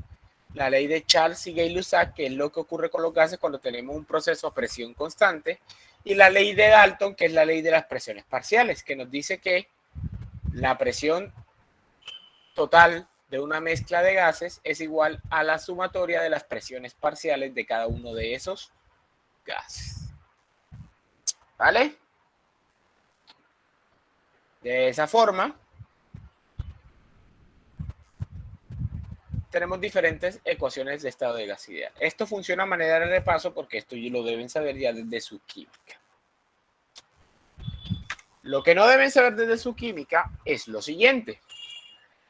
La ley de Charles y Gay-Lussac, que es lo que ocurre con los gases cuando tenemos un proceso a presión constante. Y la ley de Dalton, que es la ley de las presiones parciales, que nos dice que la presión total de una mezcla de gases es igual a la sumatoria de las presiones parciales de cada uno de esos gases. ¿Vale? De esa forma, tenemos diferentes ecuaciones de estado de gas ideal. Esto funciona a manera de repaso porque esto lo deben saber ya desde su química. Lo que no deben saber desde su química es lo siguiente.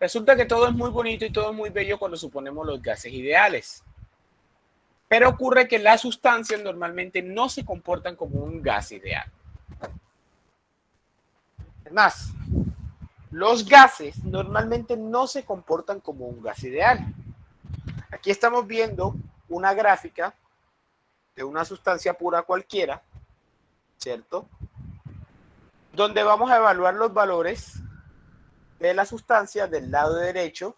Resulta que todo es muy bonito y todo es muy bello cuando suponemos los gases ideales. Pero ocurre que las sustancias normalmente no se comportan como un gas ideal. Es más, los gases normalmente no se comportan como un gas ideal. Aquí estamos viendo una gráfica de una sustancia pura cualquiera, ¿cierto? Donde vamos a evaluar los valores de la sustancia del lado derecho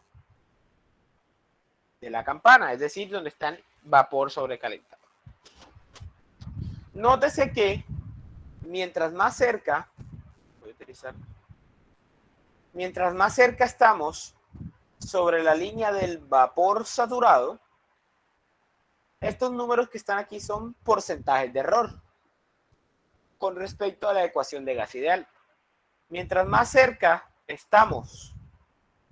de la campana, es decir, donde está el vapor sobrecalentado. Nótese que mientras más cerca, estamos sobre la línea del vapor saturado, estos números que están aquí son porcentajes de error con respecto a la ecuación de gas ideal. Mientras más cerca estamos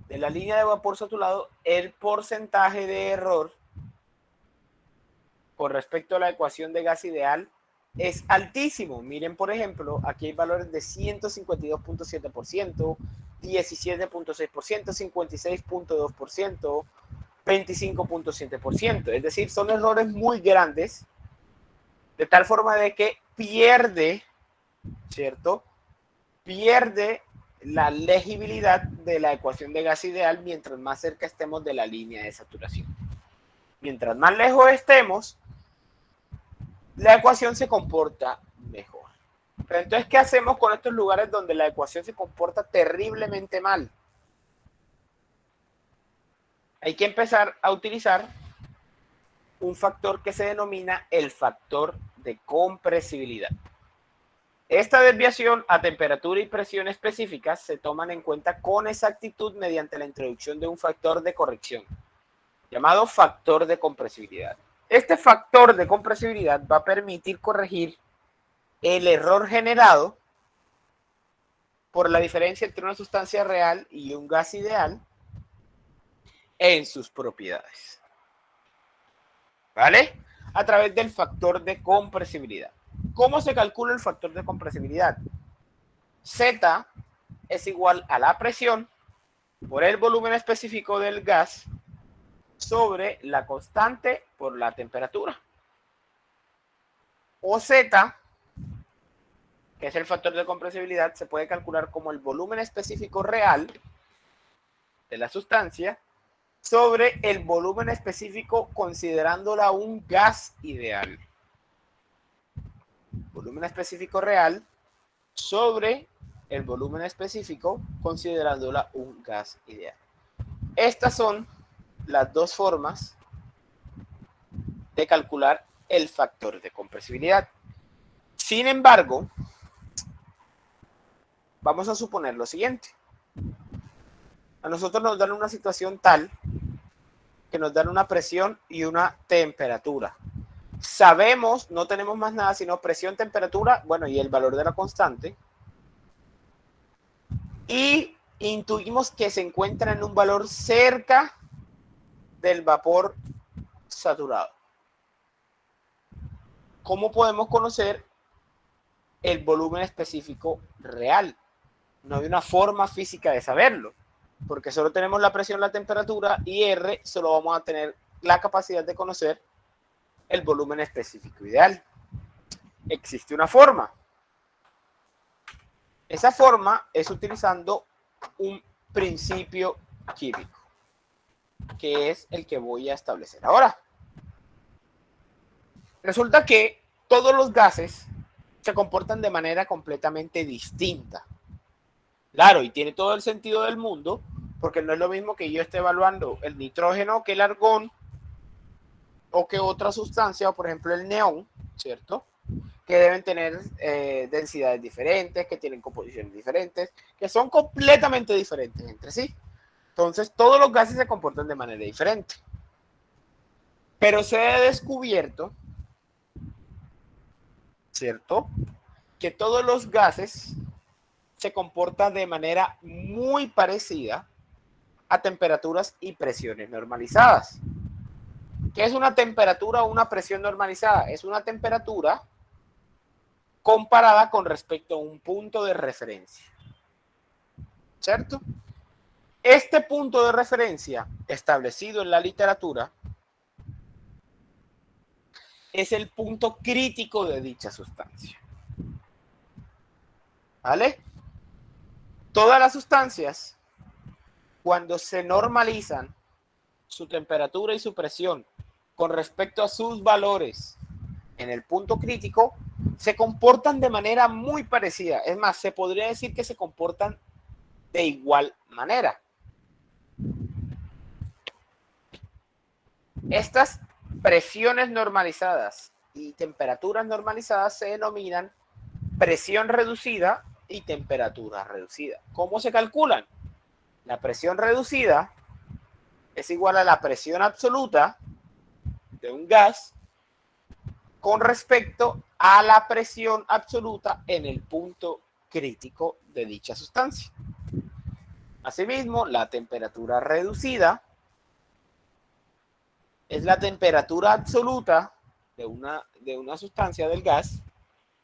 de la línea de vapor saturado, el porcentaje de error con respecto a la ecuación de gas ideal es altísimo. Miren, por ejemplo, aquí hay valores de 152.7%, 17.6%, 56.2%, 25.7%. Es decir, son errores muy grandes, de tal forma de que pierde, ¿cierto? Pierde la legibilidad de la ecuación de gas ideal mientras más cerca estemos de la línea de saturación. Mientras más lejos estemos, la ecuación se comporta mejor. Pero entonces, ¿qué hacemos con estos lugares donde la ecuación se comporta terriblemente mal? Hay que empezar a utilizar un factor que se denomina el factor de compresibilidad. Esta desviación a temperatura y presión específicas se toman en cuenta con exactitud mediante la introducción de un factor de corrección, llamado factor de compresibilidad. Este factor de compresibilidad va a permitir corregir el error generado por la diferencia entre una sustancia real y un gas ideal en sus propiedades. ¿Vale? A través del factor de compresibilidad. ¿Cómo se calcula el factor de compresibilidad? Z es igual a la presión por el volumen específico del gas sobre la constante por la temperatura. O Z, que es el factor de compresibilidad, se puede calcular como el volumen específico real de la sustancia sobre el volumen específico considerándola un gas ideal. Volumen específico real sobre el volumen específico considerándola un gas ideal. Estas son las dos formas de calcular el factor de compresibilidad. Sin embargo, vamos a suponer lo siguiente. A nosotros nos dan una situación tal que nos dan una presión y una temperatura. Sabemos, no tenemos más nada sino presión, temperatura, bueno, y el valor de la constante. Y intuimos que se encuentra en un valor cerca del vapor saturado. ¿Cómo podemos conocer el volumen específico real? No hay una forma física de saberlo, porque solo tenemos la presión, la temperatura y R, solo vamos a tener la capacidad de conocer el volumen específico ideal. Existe una forma. Esa forma es utilizando un principio químico, que es el que voy a establecer ahora. Resulta que todos los gases se comportan de manera completamente distinta. Claro, y tiene todo el sentido del mundo, porque no es lo mismo que yo esté evaluando el nitrógeno que el argón o que otra sustancia, o por ejemplo el neón, ¿cierto? Que deben tener densidades diferentes, que tienen composiciones diferentes, que son completamente diferentes entre sí. Entonces, todos los gases se comportan de manera diferente. Pero se ha descubierto, ¿cierto?, que todos los gases se comportan de manera muy parecida a temperaturas y presiones normalizadas. ¿Qué es una temperatura o una presión normalizada? Es una temperatura comparada con respecto a un punto de referencia, ¿cierto? Este punto de referencia establecido en la literatura es el punto crítico de dicha sustancia. ¿Vale? Todas las sustancias, cuando se normalizan su temperatura y su presión con respecto a sus valores en el punto crítico, se comportan de manera muy parecida. Es más, se podría decir que se comportan de igual manera. Estas presiones normalizadas y temperaturas normalizadas se denominan presión reducida y temperatura reducida. ¿Cómo se calculan? La presión reducida es igual a la presión absoluta de un gas con respecto a la presión absoluta en el punto crítico de dicha sustancia. Asimismo, la temperatura reducida es la temperatura absoluta de una sustancia del gas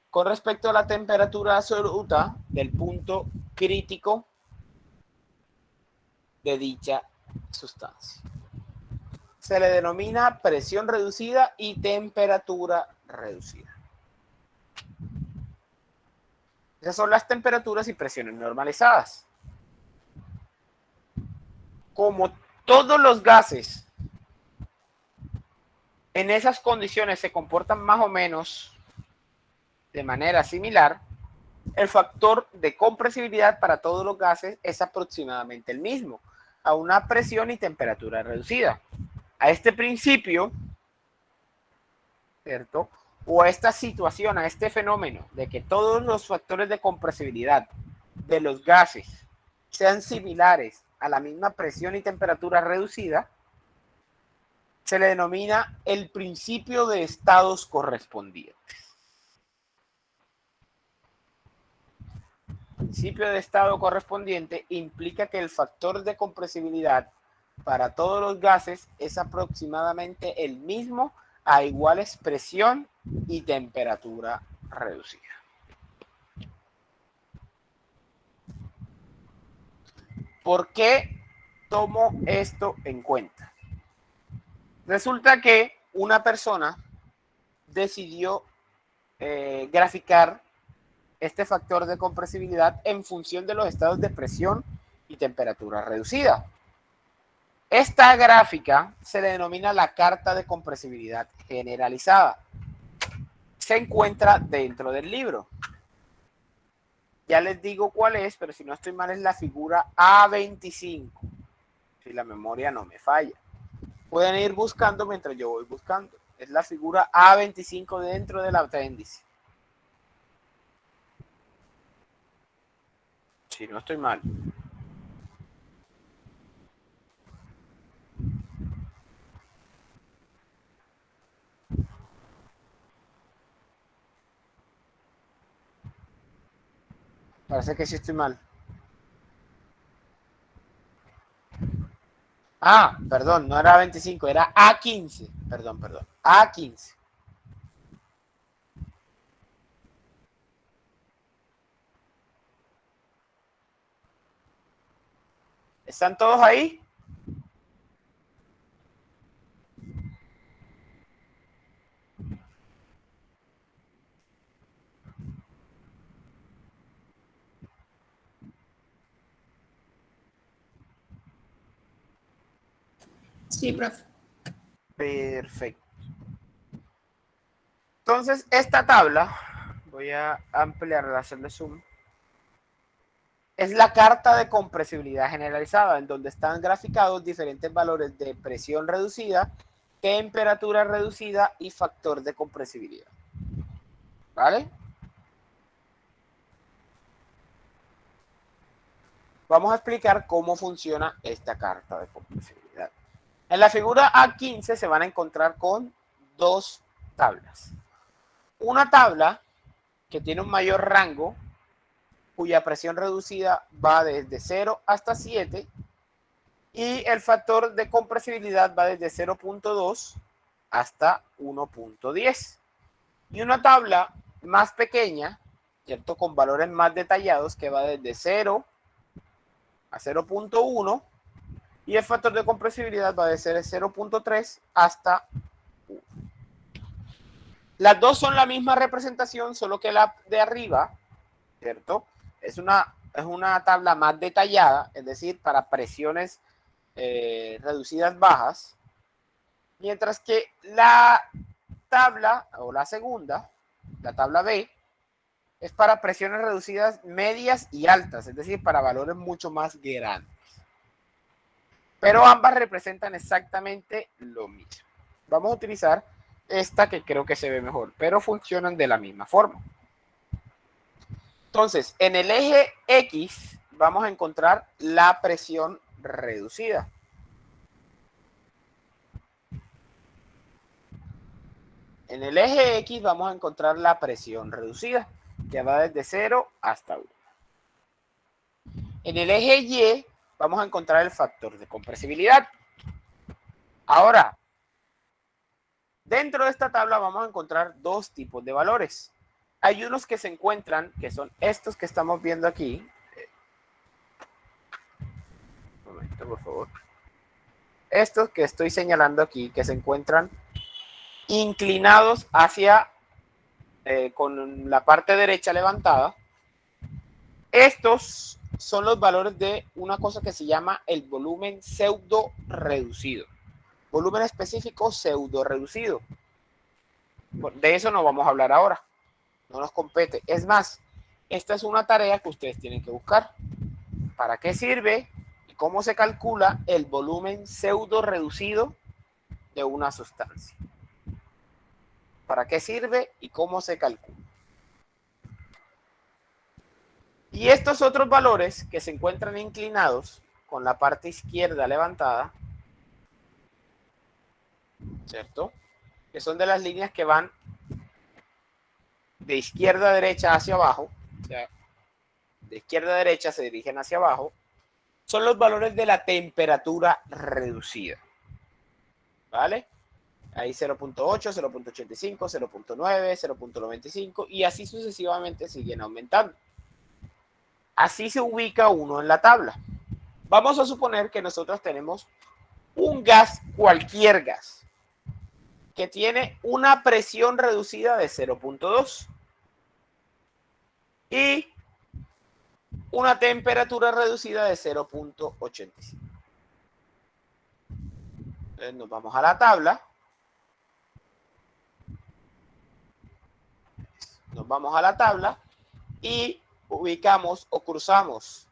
con respecto a la temperatura absoluta del punto crítico de dicha sustancia. Se le denomina presión reducida y temperatura reducida. Esas son las temperaturas y presiones normalizadas. Como todos los gases en esas condiciones se comportan más o menos de manera similar, el factor de compresibilidad para todos los gases es aproximadamente el mismo, a una presión y temperatura reducida. A este principio, ¿cierto?, o a esta situación, a este fenómeno de que todos los factores de compresibilidad de los gases sean similares a la misma presión y temperatura reducida, se le denomina el principio de estados correspondientes. principio de estado correspondiente implica que el factor de compresibilidad para todos los gases es aproximadamente el mismo a iguales presión y temperatura reducida. ¿Por qué tomo esto en cuenta? Resulta que una persona decidió graficar este factor de compresibilidad en función de los estados de presión y temperatura reducida. Esta gráfica se le denomina la carta de compresibilidad generalizada. Se encuentra dentro del libro. Ya les digo cuál es, pero si no estoy mal es la figura A25. Si la memoria no me falla. Pueden ir buscando mientras yo voy buscando. Es la figura A25 dentro del apéndice. Si no estoy mal. Parece que sí estoy mal. Ah, perdón, no era 25, era A15. Perdón. A15. ¿Están todos ahí? Sí, profe. Perfecto. Entonces, esta tabla, voy a ampliarla, hacerle zoom, es la carta de compresibilidad generalizada, en donde están graficados diferentes valores de presión reducida, temperatura reducida y factor de compresibilidad. ¿Vale? Vamos a explicar cómo funciona esta carta de compresibilidad. En la figura A15 se van a encontrar con dos tablas. Una tabla que tiene un mayor rango, cuya presión reducida va desde 0 hasta 7, y el factor de compresibilidad va desde 0.2 hasta 1.10. Y una tabla más pequeña, ¿cierto? Con valores más detallados, que va desde 0 a 0.1, y el factor de compresibilidad va de ser 0.3 hasta 1. Las dos son la misma representación, solo que la de arriba, ¿cierto? Es una tabla más detallada, es decir, para presiones reducidas bajas, mientras que la tabla, o la segunda, la tabla B, es para presiones reducidas medias y altas, es decir, para valores mucho más grandes. Pero ambas representan exactamente lo mismo. Vamos a utilizar esta que creo que se ve mejor, pero funcionan de la misma forma. Entonces, en el eje X vamos a encontrar la presión reducida. En el eje X vamos a encontrar la presión reducida, que va desde 0 hasta 1. En el eje Y vamos a encontrar el factor de compresibilidad. Ahora, dentro de esta tabla vamos a encontrar dos tipos de valores. Hay unos que se encuentran, que son estos que estamos viendo aquí. Un momento, por favor. Estos que estoy señalando aquí, que se encuentran inclinados hacia, con la parte derecha levantada. Estos son los valores de una cosa que se llama el volumen pseudo reducido. Volumen específico pseudo reducido. De eso no vamos a hablar ahora. No nos compete. Es más, esta es una tarea que ustedes tienen que buscar. ¿Para qué sirve y cómo se calcula el volumen pseudo reducido de una sustancia? ¿Para qué sirve y cómo se calcula? Y estos otros valores que se encuentran inclinados con la parte izquierda levantada, ¿cierto? Que son de las líneas que van de izquierda a derecha hacia abajo, o sea, de izquierda a derecha se dirigen hacia abajo, son los valores de la temperatura reducida. ¿Vale? Ahí 0.8, 0.85, 0.9, 0.95 y así sucesivamente siguen aumentando. Así se ubica uno en la tabla. Vamos a suponer que nosotros tenemos un gas, cualquier gas, que tiene una presión reducida de 0.2 y una temperatura reducida de 0.85. Entonces nos vamos a la tabla. Nos vamos a la tabla y ubicamos o cruzamos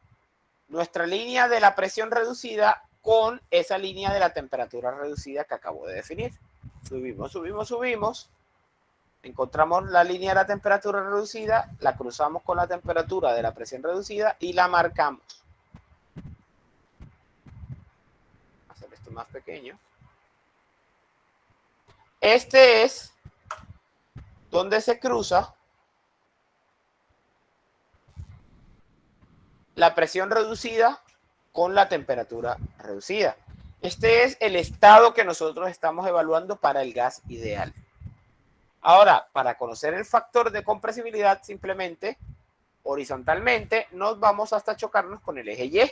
nuestra línea de la presión reducida con esa línea de la temperatura reducida que acabo de definir. Subimos, subimos, subimos. Encontramos la línea de la temperatura reducida, la cruzamos con la temperatura de la presión reducida y la marcamos. Voy a hacer esto más pequeño. Este es donde se cruza la presión reducida con la temperatura reducida. Este es el estado que nosotros estamos evaluando para el gas ideal. Ahora, para conocer el factor de compresibilidad, simplemente, horizontalmente, nos vamos hasta chocarnos con el eje Y.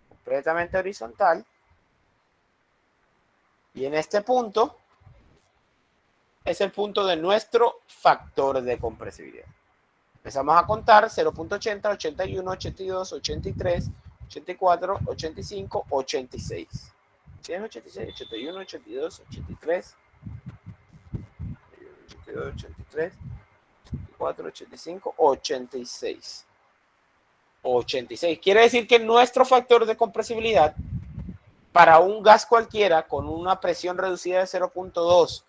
Completamente horizontal. Y en este punto, es el punto de nuestro factor de compresibilidad. Empezamos a contar 0.80, 81, 82, 83, 84, 85, 86. 100, 86, 81, 82, 83, 82, 83, 84, 85, 86. 86. Quiere decir que nuestro factor de compresibilidad para un gas cualquiera con una presión reducida de 0.2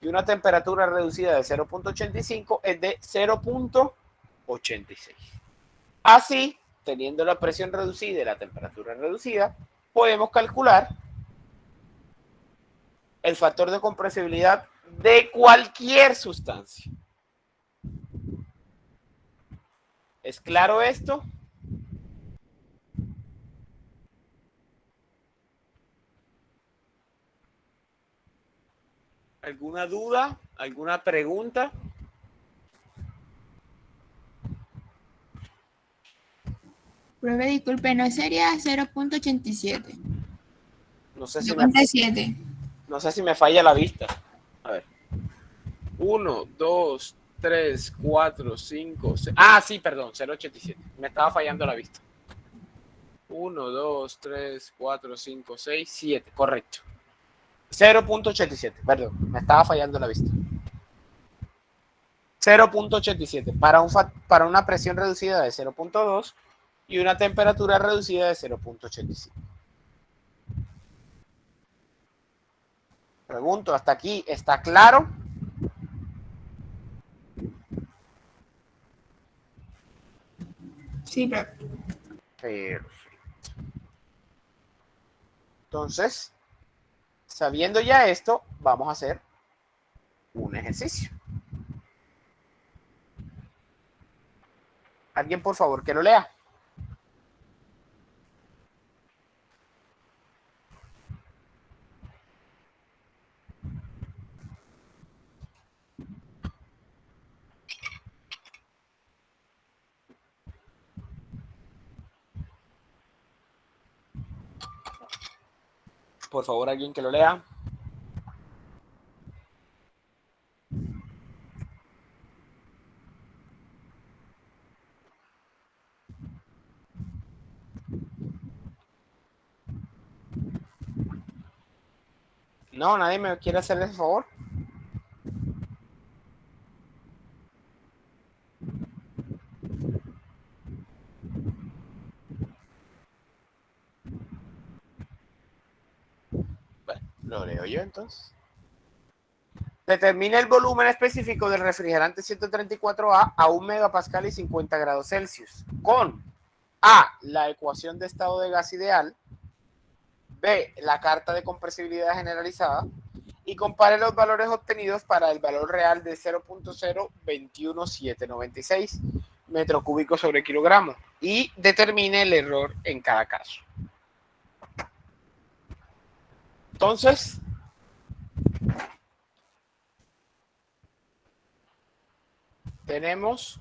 y una temperatura reducida de 0.85 es de 0.86. Así, teniendo la presión reducida y la temperatura reducida, podemos calcular el factor de compresibilidad de cualquier sustancia. ¿Es claro esto? ¿Alguna duda? ¿Alguna pregunta? Profe, disculpe, ¿no sería 0.87? No sé si me, 57. no sé si me falla la vista. A ver. 1, 2, 3, 4, 5, 6. Ah, sí, perdón, 0.87. Me estaba fallando la vista. 1, 2, 3, 4, 5, 6, 7. Correcto. 0.87. Perdón, me estaba fallando la vista. 0.87 para una presión reducida de 0.2 y una temperatura reducida de 0.85. Pregunto, ¿hasta aquí está claro? Sí, profe. Perfecto. Entonces, sabiendo ya esto, vamos a hacer un ejercicio. ¿Alguien, por favor, que lo lea? Por favor, alguien que lo lea. No, nadie me quiere hacer ese favor. Bueno, lo leo yo entonces. Determina el volumen específico del refrigerante 134A a 1 megapascal y 50 grados Celsius con A, la ecuación de estado de gas ideal, B, la carta de compresibilidad generalizada y compare los valores obtenidos para el valor real de 0.021796 metro cúbico sobre kilogramo y determine el error en cada caso. Entonces, tenemos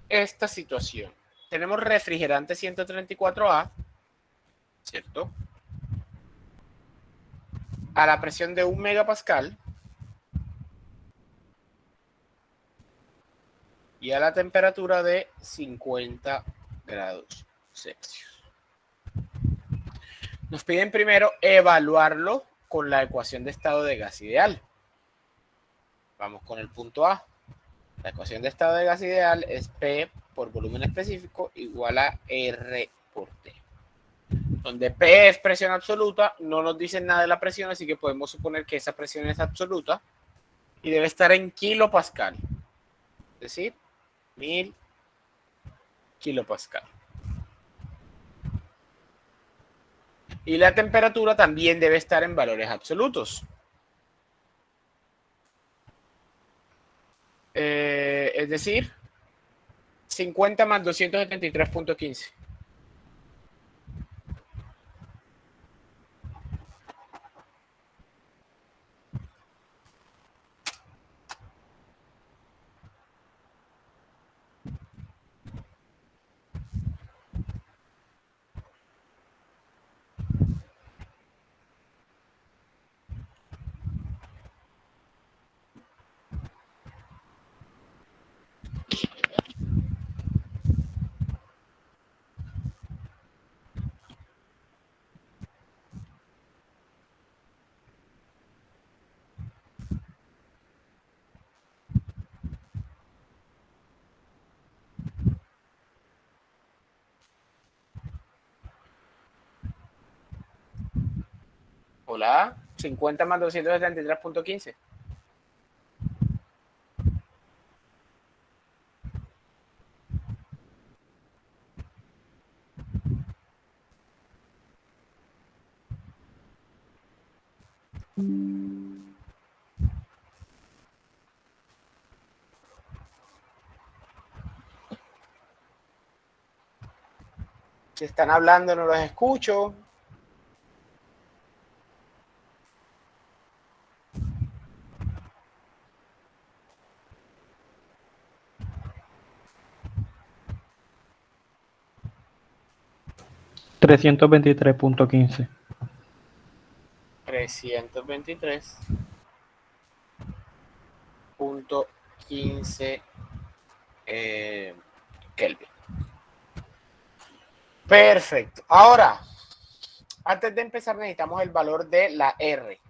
esta situación. Tenemos refrigerante 134A, ¿cierto? A la presión de 1 megapascal y a la temperatura de 50 grados Celsius. Nos piden primero evaluarlo con la ecuación de estado de gas ideal. Vamos con el punto A. La ecuación de estado de gas ideal es P por volumen específico igual a R por T. Donde P es presión absoluta, no nos dicen nada de la presión, así que podemos suponer que esa presión es absoluta y debe estar en kilopascal. Es decir, 1000 kilopascal. Y la temperatura también debe estar en valores absolutos. Es decir, 50 más 273.15. Hola, 50 más 273.15. Si están hablando, no los escucho. $323.15. 323.15 Kelvin. Perfecto. Ahora, antes de empezar necesitamos el valor de la R.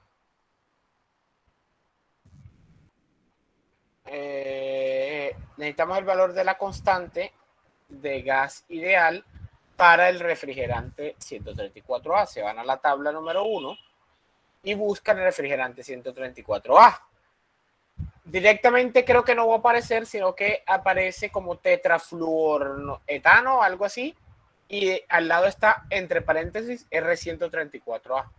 Necesitamos el valor de la constante de gas ideal para el refrigerante 134A. Se van a la tabla número 1 y buscan el refrigerante 134A. Directamente creo que no va a aparecer, sino que aparece como tetrafluoroetano o algo así. Y al lado está, entre paréntesis, R134A.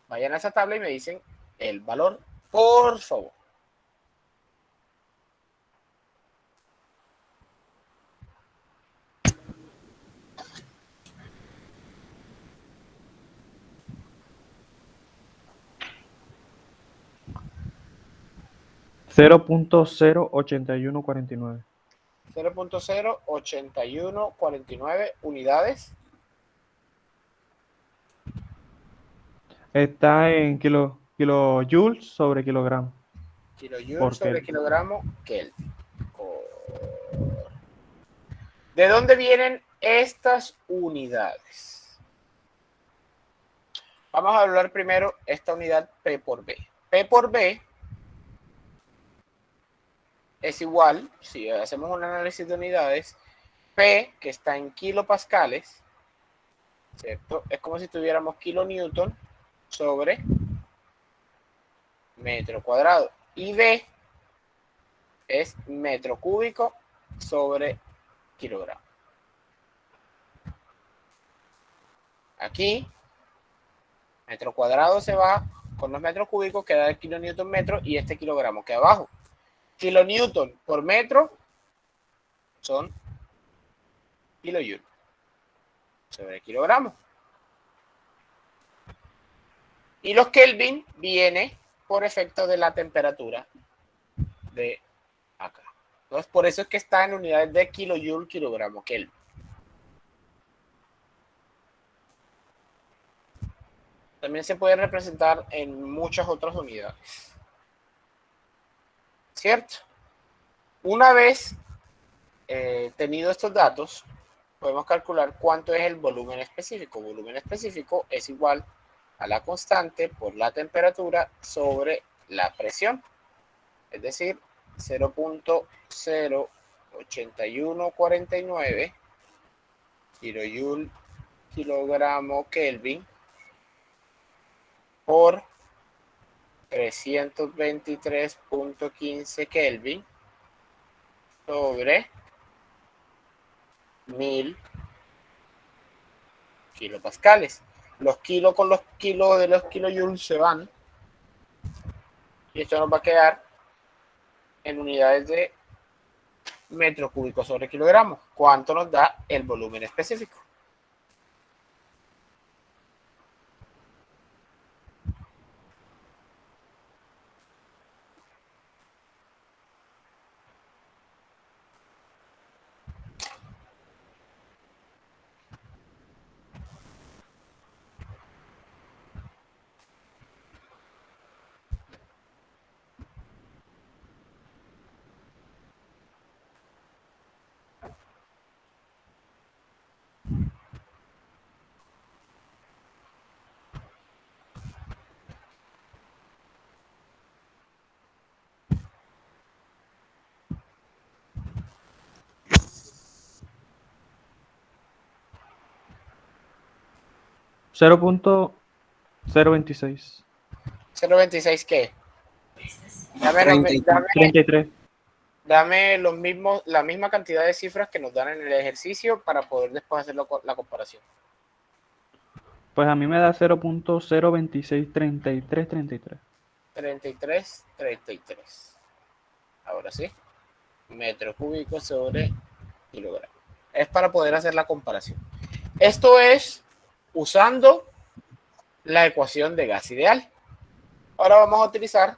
Vayan a esa tabla y me dicen el valor, por favor. $0.08149. 0.08149 unidades. Está en kilojoules sobre kilogramo. Kilojoules sobre kilogramo Kelvin. ¿De dónde vienen estas unidades? Vamos a hablar primero esta unidad P por B. P por B es igual, si hacemos un análisis de unidades, P, que está en kilopascales, ¿cierto? Es como si tuviéramos kilonewton sobre metro cuadrado. Y B es metro cúbico sobre kilogramo. Aquí Metro cuadrado se va con los metros cúbicos, queda el kilonewton metro y este kilogramo queda abajo. Kilonewton por metro son kilojoule sobre kilogramo. Y los Kelvin viene por efecto de la temperatura de acá. Entonces, por eso es que está en unidades de kilojoule, kilogramo, Kelvin. También se puede representar en muchas otras unidades. ¿Cierto? Una vez tenido estos datos, podemos calcular cuánto es el volumen específico. Volumen específico es igual a la constante por la temperatura sobre la presión. Es decir, 0.08149 kilojoule kilogramo Kelvin por 323.15 Kelvin sobre 1000 kilopascales. Los kilos con los kilos de los kilojoules se van y esto nos va a quedar en unidades de metro cúbico sobre kilogramo. ¿Cuánto nos da el volumen específico? $0.026. 0.26 ¿qué? Dame, 33. dame los mismos, la misma cantidad de cifras que nos dan en el ejercicio para poder después hacer la comparación. Pues a mí me da 0.0263333. 33. Ahora sí. Metro cúbico sobre kilogramo. Es para poder hacer la comparación. Esto es usando la ecuación de gas ideal. Ahora vamos a utilizar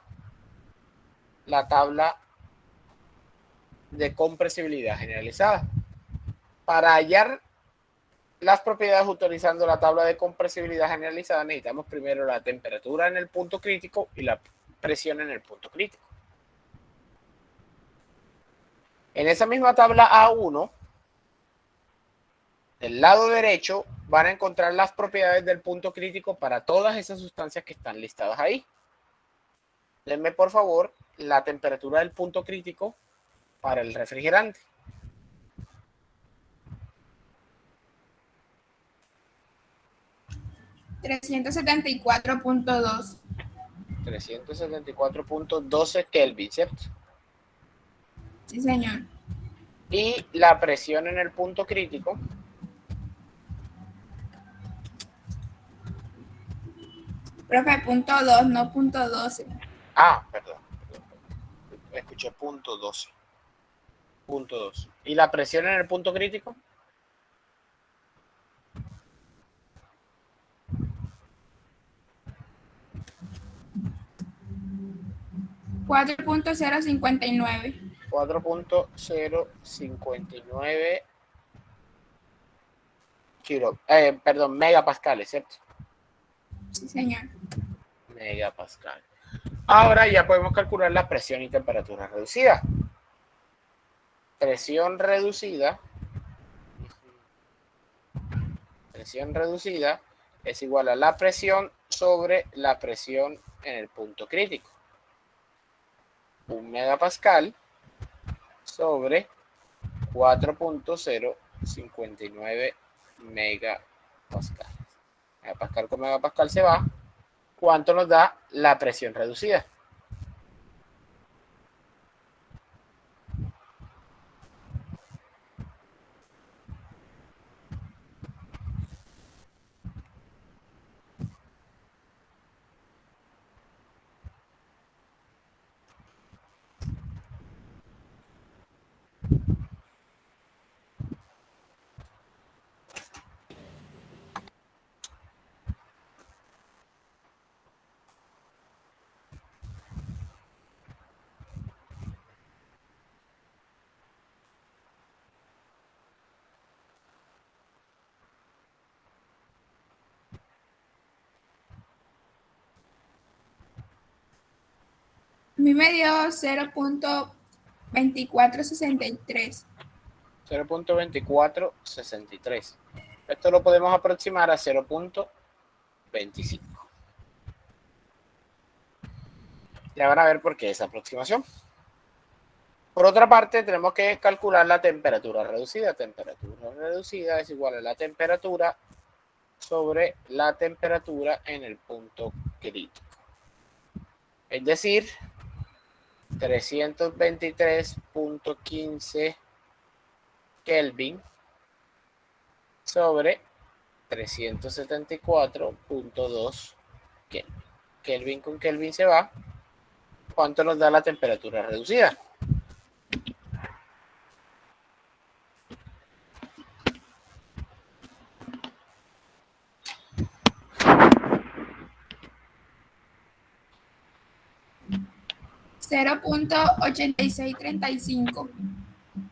la tabla de compresibilidad generalizada. Para hallar las propiedades utilizando la tabla de compresibilidad generalizada, necesitamos primero la temperatura en el punto crítico y la presión en el punto crítico. En esa misma tabla A1, del lado derecho, van a encontrar las propiedades del punto crítico para todas esas sustancias que están listadas ahí. Denme, por favor, la temperatura del punto crítico para el refrigerante. $374.2. 374.12 Kelvin, ¿cierto? Sí, señor. Y la presión en el punto crítico. Profe, .2, no .12. Perdón. Escuché punto 12. Punto 2. ¿Y la presión en el punto crítico? 4.059. 4.059 megapascales, ¿cierto? Sí, señor. Megapascal. Ahora ya podemos calcular la presión y temperatura reducida. Presión reducida es igual a la presión sobre la presión en el punto crítico. 1 megapascal sobre 4.059 megapascal. Megapascal con megapascal se va. ¿Cuánto nos da la presión reducida? mí me dio 0.2463. 0.2463. Esto lo podemos aproximar a 0.25. Ya van a ver por qué esa aproximación. Por otra parte, tenemos que calcular la temperatura reducida. Temperatura reducida es igual a la temperatura sobre la temperatura en el punto crítico. Es decir, 323.15 Kelvin sobre 374.2 Kelvin. Kelvin con Kelvin se va. ¿Cuánto nos da la temperatura reducida? $0.8635.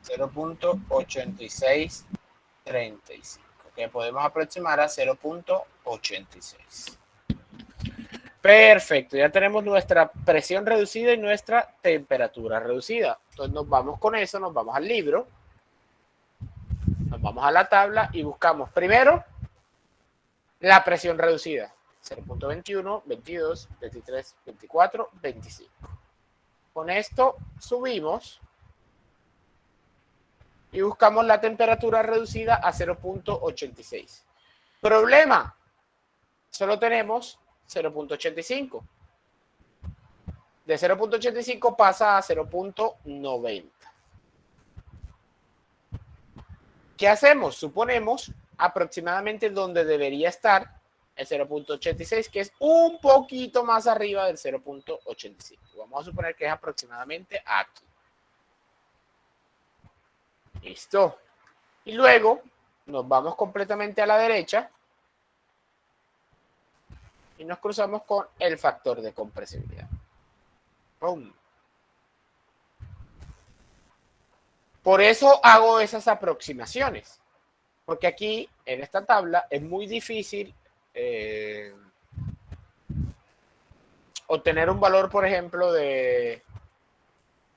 0.8635, que podemos aproximar a 0.86. Perfecto, ya tenemos nuestra presión reducida y nuestra temperatura reducida. Entonces nos vamos con eso, nos vamos al libro, nos vamos a la tabla y buscamos primero la presión reducida. 0.21, 22, 23, 24, 25. Con esto subimos y buscamos la temperatura reducida a 0.86. Problema, solo tenemos 0.85. De 0.85 pasa a 0.90. ¿Qué hacemos? Suponemos aproximadamente donde debería estar el 0.86, que es un poquito más arriba del 0.85. Vamos a suponer que es aproximadamente aquí. Listo. Y luego nos vamos completamente a la derecha y nos cruzamos con el factor de compresibilidad. ¡Pum! Por eso hago esas aproximaciones, porque aquí en esta tabla es muy difícil obtener un valor, por ejemplo, de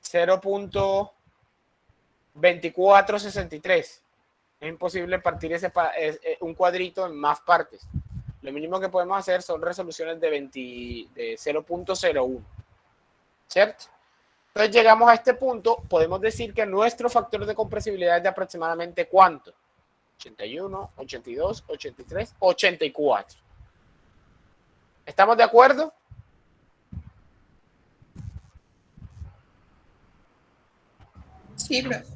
0.2463. Es imposible partir un cuadrito en más partes. Lo mínimo que podemos hacer son resoluciones de 0.01. ¿Cierto? Entonces llegamos a este punto, podemos decir que nuestro factor de compresibilidad es de aproximadamente ¿cuánto? 81, 82, 83, 84. ¿Estamos de acuerdo? Sí, profe.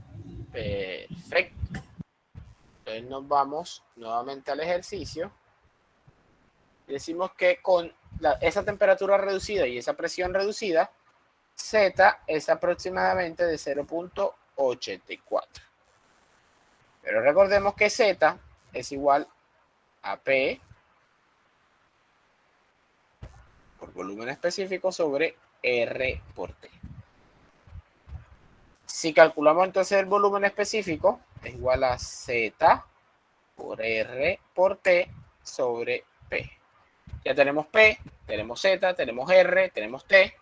Perfecto. Entonces nos vamos nuevamente al ejercicio. Decimos que con esa temperatura reducida y esa presión reducida, Z es aproximadamente de 0.84. Pero recordemos que Z es igual a P por volumen específico sobre R por T. Si calculamos entonces el volumen específico, es igual a Z por R por T sobre P. Ya tenemos P, tenemos Z, tenemos R, tenemos T.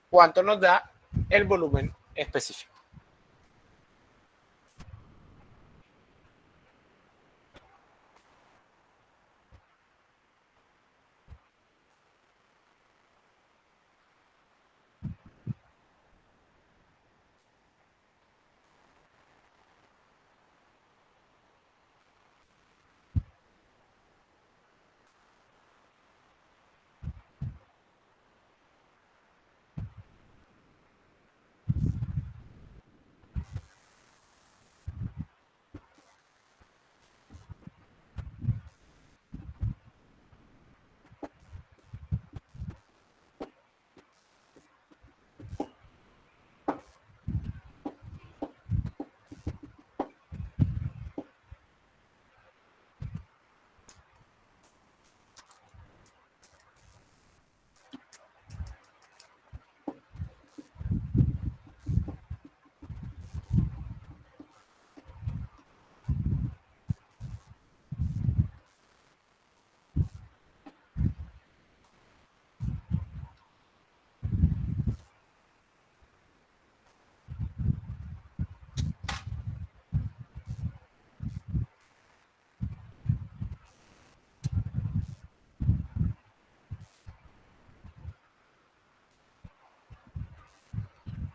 ¿Cuánto nos da el volumen específico?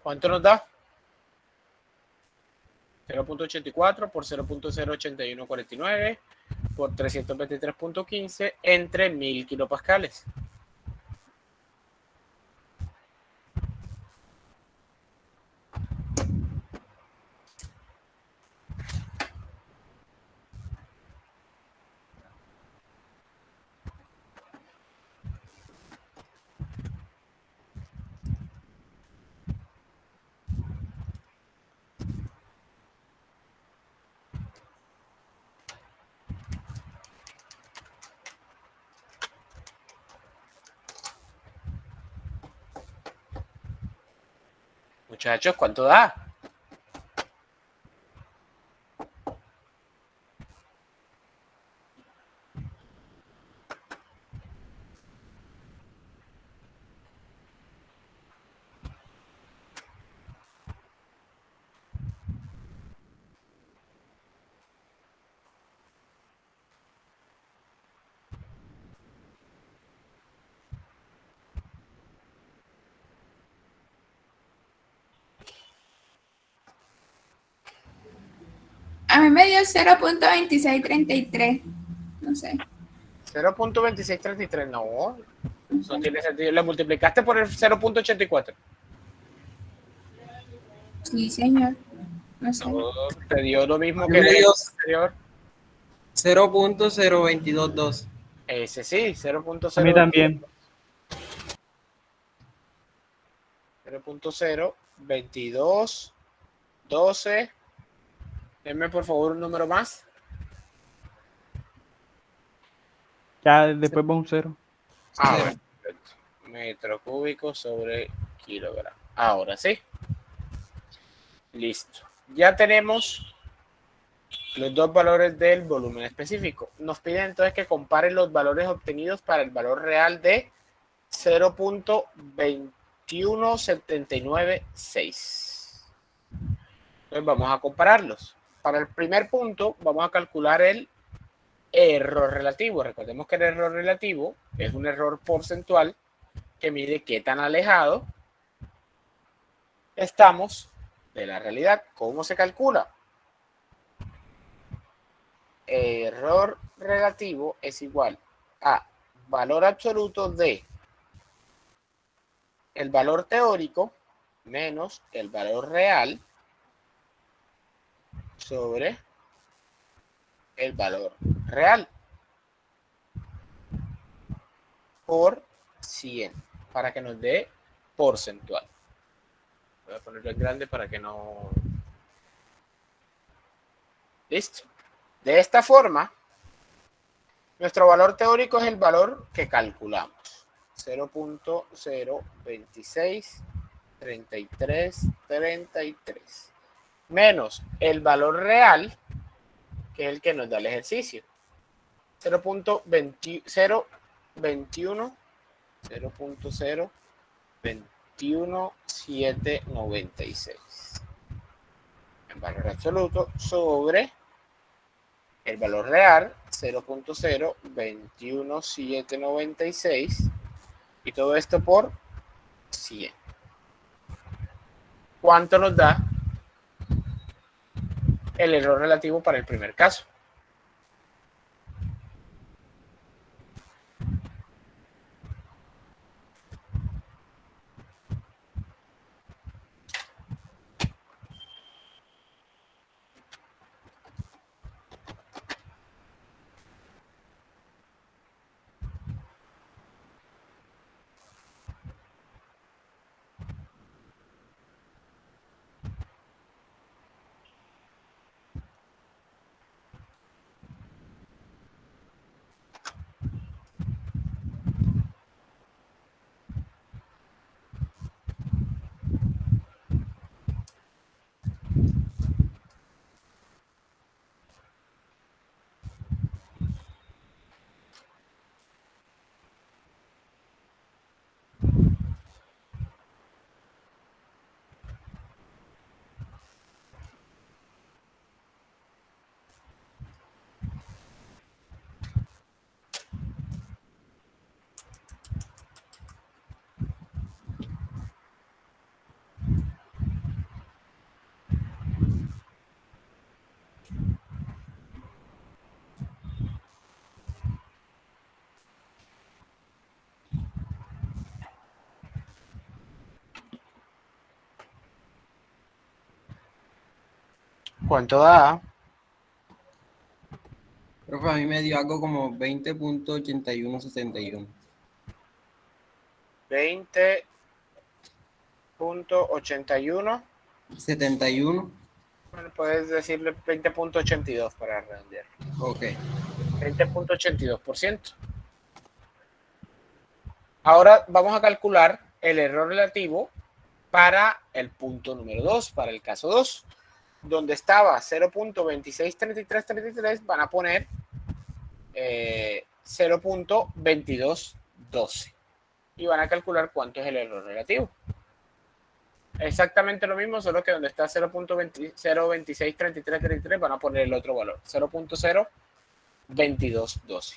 ¿Cuánto nos da? 0.84 por 0.08149 por 323.15 entre 1000 kilopascales. Muchachos, ¿cuánto da? A mí me dio 0.2633. No sé. 0.2633, no. No tiene sentido. Le multiplicaste por el 0.84. Sí, señor. No sé. No, te dio lo mismo A mí que el me dio anterior. 0.0222. Ese sí, A mí también. 0.022 12. Denme por favor un número más. Ya después va un 0. Ah, bueno, perfecto. Metro cúbico sobre kilogramo. Ahora sí. Listo. Ya tenemos los dos valores del volumen específico. Nos piden entonces que comparen los valores obtenidos para el valor real de 0.21796. Entonces vamos a compararlos. Para el primer punto vamos a calcular el error relativo. Recordemos que el error relativo es un error porcentual que mide qué tan alejado estamos de la realidad. ¿Cómo se calcula? Error relativo es igual a valor absoluto de el valor teórico menos el valor real sobre el valor real por 100 para que nos dé porcentual. Voy a ponerlo en grande para que no... Listo. De esta forma, nuestro valor teórico es el valor que calculamos. 0.0263333 menos el valor real, que es el que nos da el ejercicio. 0.21796. El valor absoluto sobre el valor real, 0.021796, y todo esto por 100. ¿Cuánto nos da el error relativo para el primer caso? ¿Cuánto da? Profe, a mí me dio algo como 20.8161. 20.81. 71. Bueno, puedes decirle 20.82 para redondear. Ok. 20.82%. Ahora vamos a calcular el error relativo para el punto número 2, para el caso 2. Donde estaba 0.263333, van a poner 0.2212 y van a calcular cuánto es el error relativo. Exactamente lo mismo, solo que donde está 0.263333 van a poner el otro valor, 0.02212.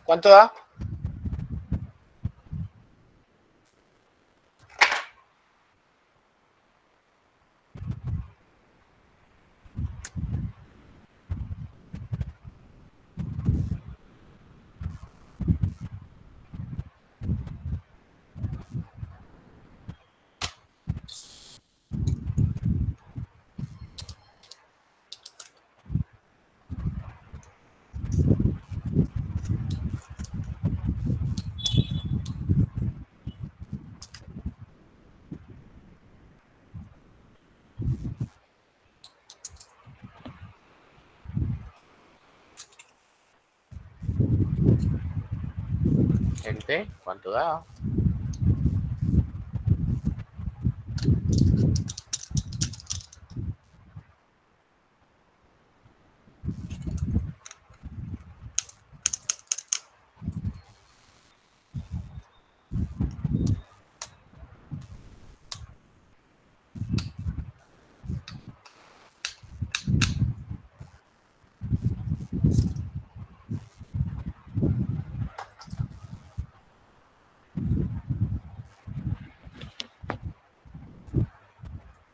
¿Cuánto da? Gente, ¿cuánto da?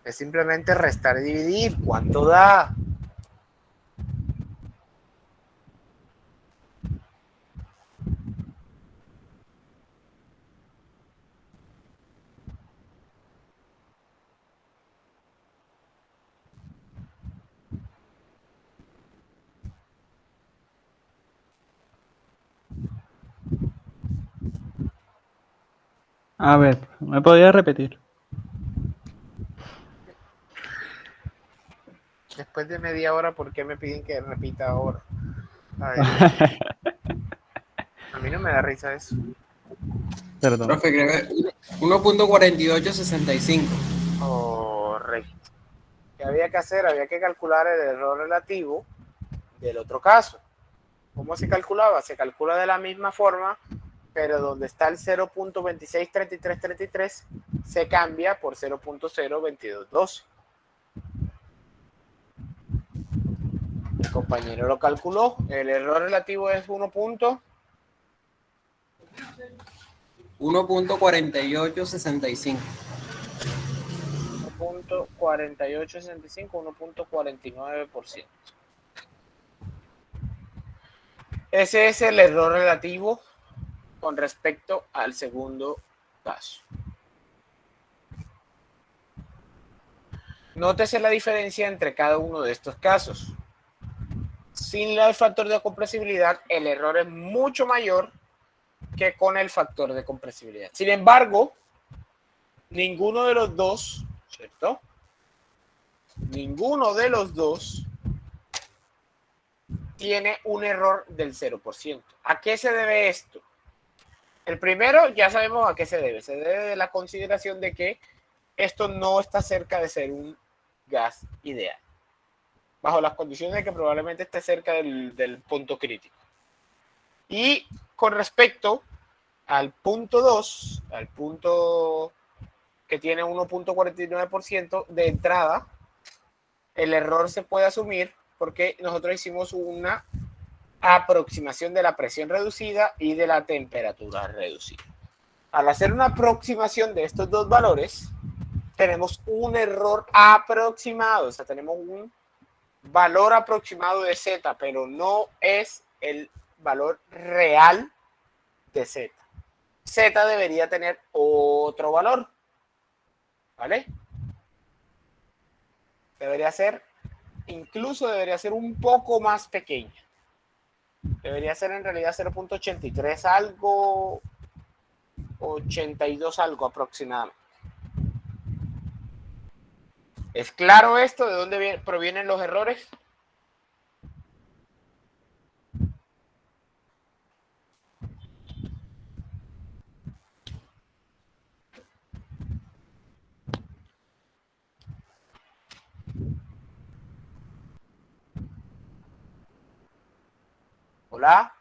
Es simplemente restar y dividir. ¿Cuánto da? A ver, ¿me podría repetir? Después de media hora, ¿por qué me piden que repita ahora? A ver, a mí no me da risa eso. Perdón. Profe, creo que 1.4865. Correcto. ¿Qué había que hacer? Había que calcular el error relativo del otro caso. ¿Cómo se calculaba? Se calcula de la misma forma, pero donde está el 0.263333 se cambia por 0.02212. El compañero lo calculó. El error relativo es 1.4865. 1.4865, 1.49%. Ese es el error relativo con respecto al segundo caso. Nótese la diferencia entre cada uno de estos casos. Sin el factor de compresibilidad, el error es mucho mayor que con el factor de compresibilidad. Sin embargo, ninguno de los dos, ¿cierto? Ninguno de los dos tiene un error del 0%. ¿A qué se debe esto? El primero, ya sabemos a qué se debe. Se debe de la consideración de que esto no está cerca de ser un gas ideal, bajo las condiciones de que probablemente esté cerca del punto crítico. Y con respecto al punto 2, al punto que tiene 1.49% de entrada, el error se puede asumir porque nosotros hicimos una aproximación de la presión reducida y de la temperatura reducida. Al hacer una aproximación de estos dos valores, tenemos un error aproximado, o sea, tenemos un valor aproximado de Z, pero no es el valor real de Z. Z debería tener otro valor, ¿vale? Incluso debería ser un poco más pequeña. Debería ser en realidad 0.83 algo, 82 algo aproximadamente. ¿Es claro esto? ¿De dónde provienen los errores? Hola.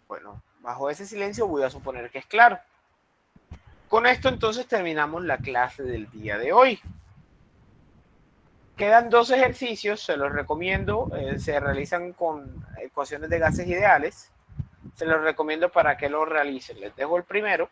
Bueno, bajo ese silencio voy a suponer que es claro. Con esto entonces terminamos la clase del día de hoy. Quedan dos ejercicios, se los recomiendo, se realizan con ecuaciones de gases ideales. Se los recomiendo para que lo realicen. Les dejo el primero.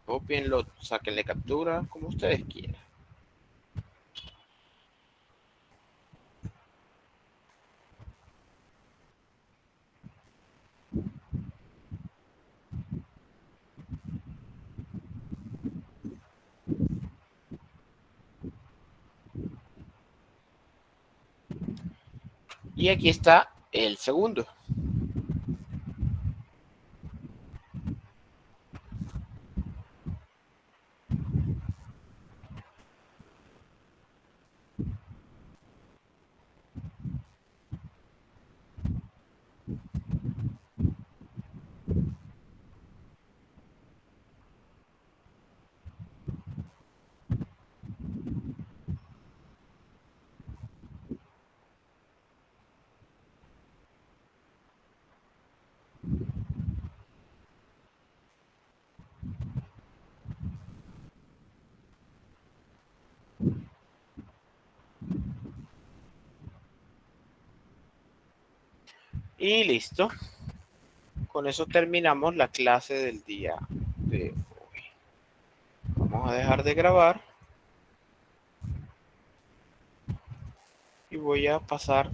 Copienlo, sáquenle captura, como ustedes quieran. Y aquí está el segundo. Y listo. Con eso terminamos la clase del día de hoy. Vamos a dejar de grabar. Y voy a pasar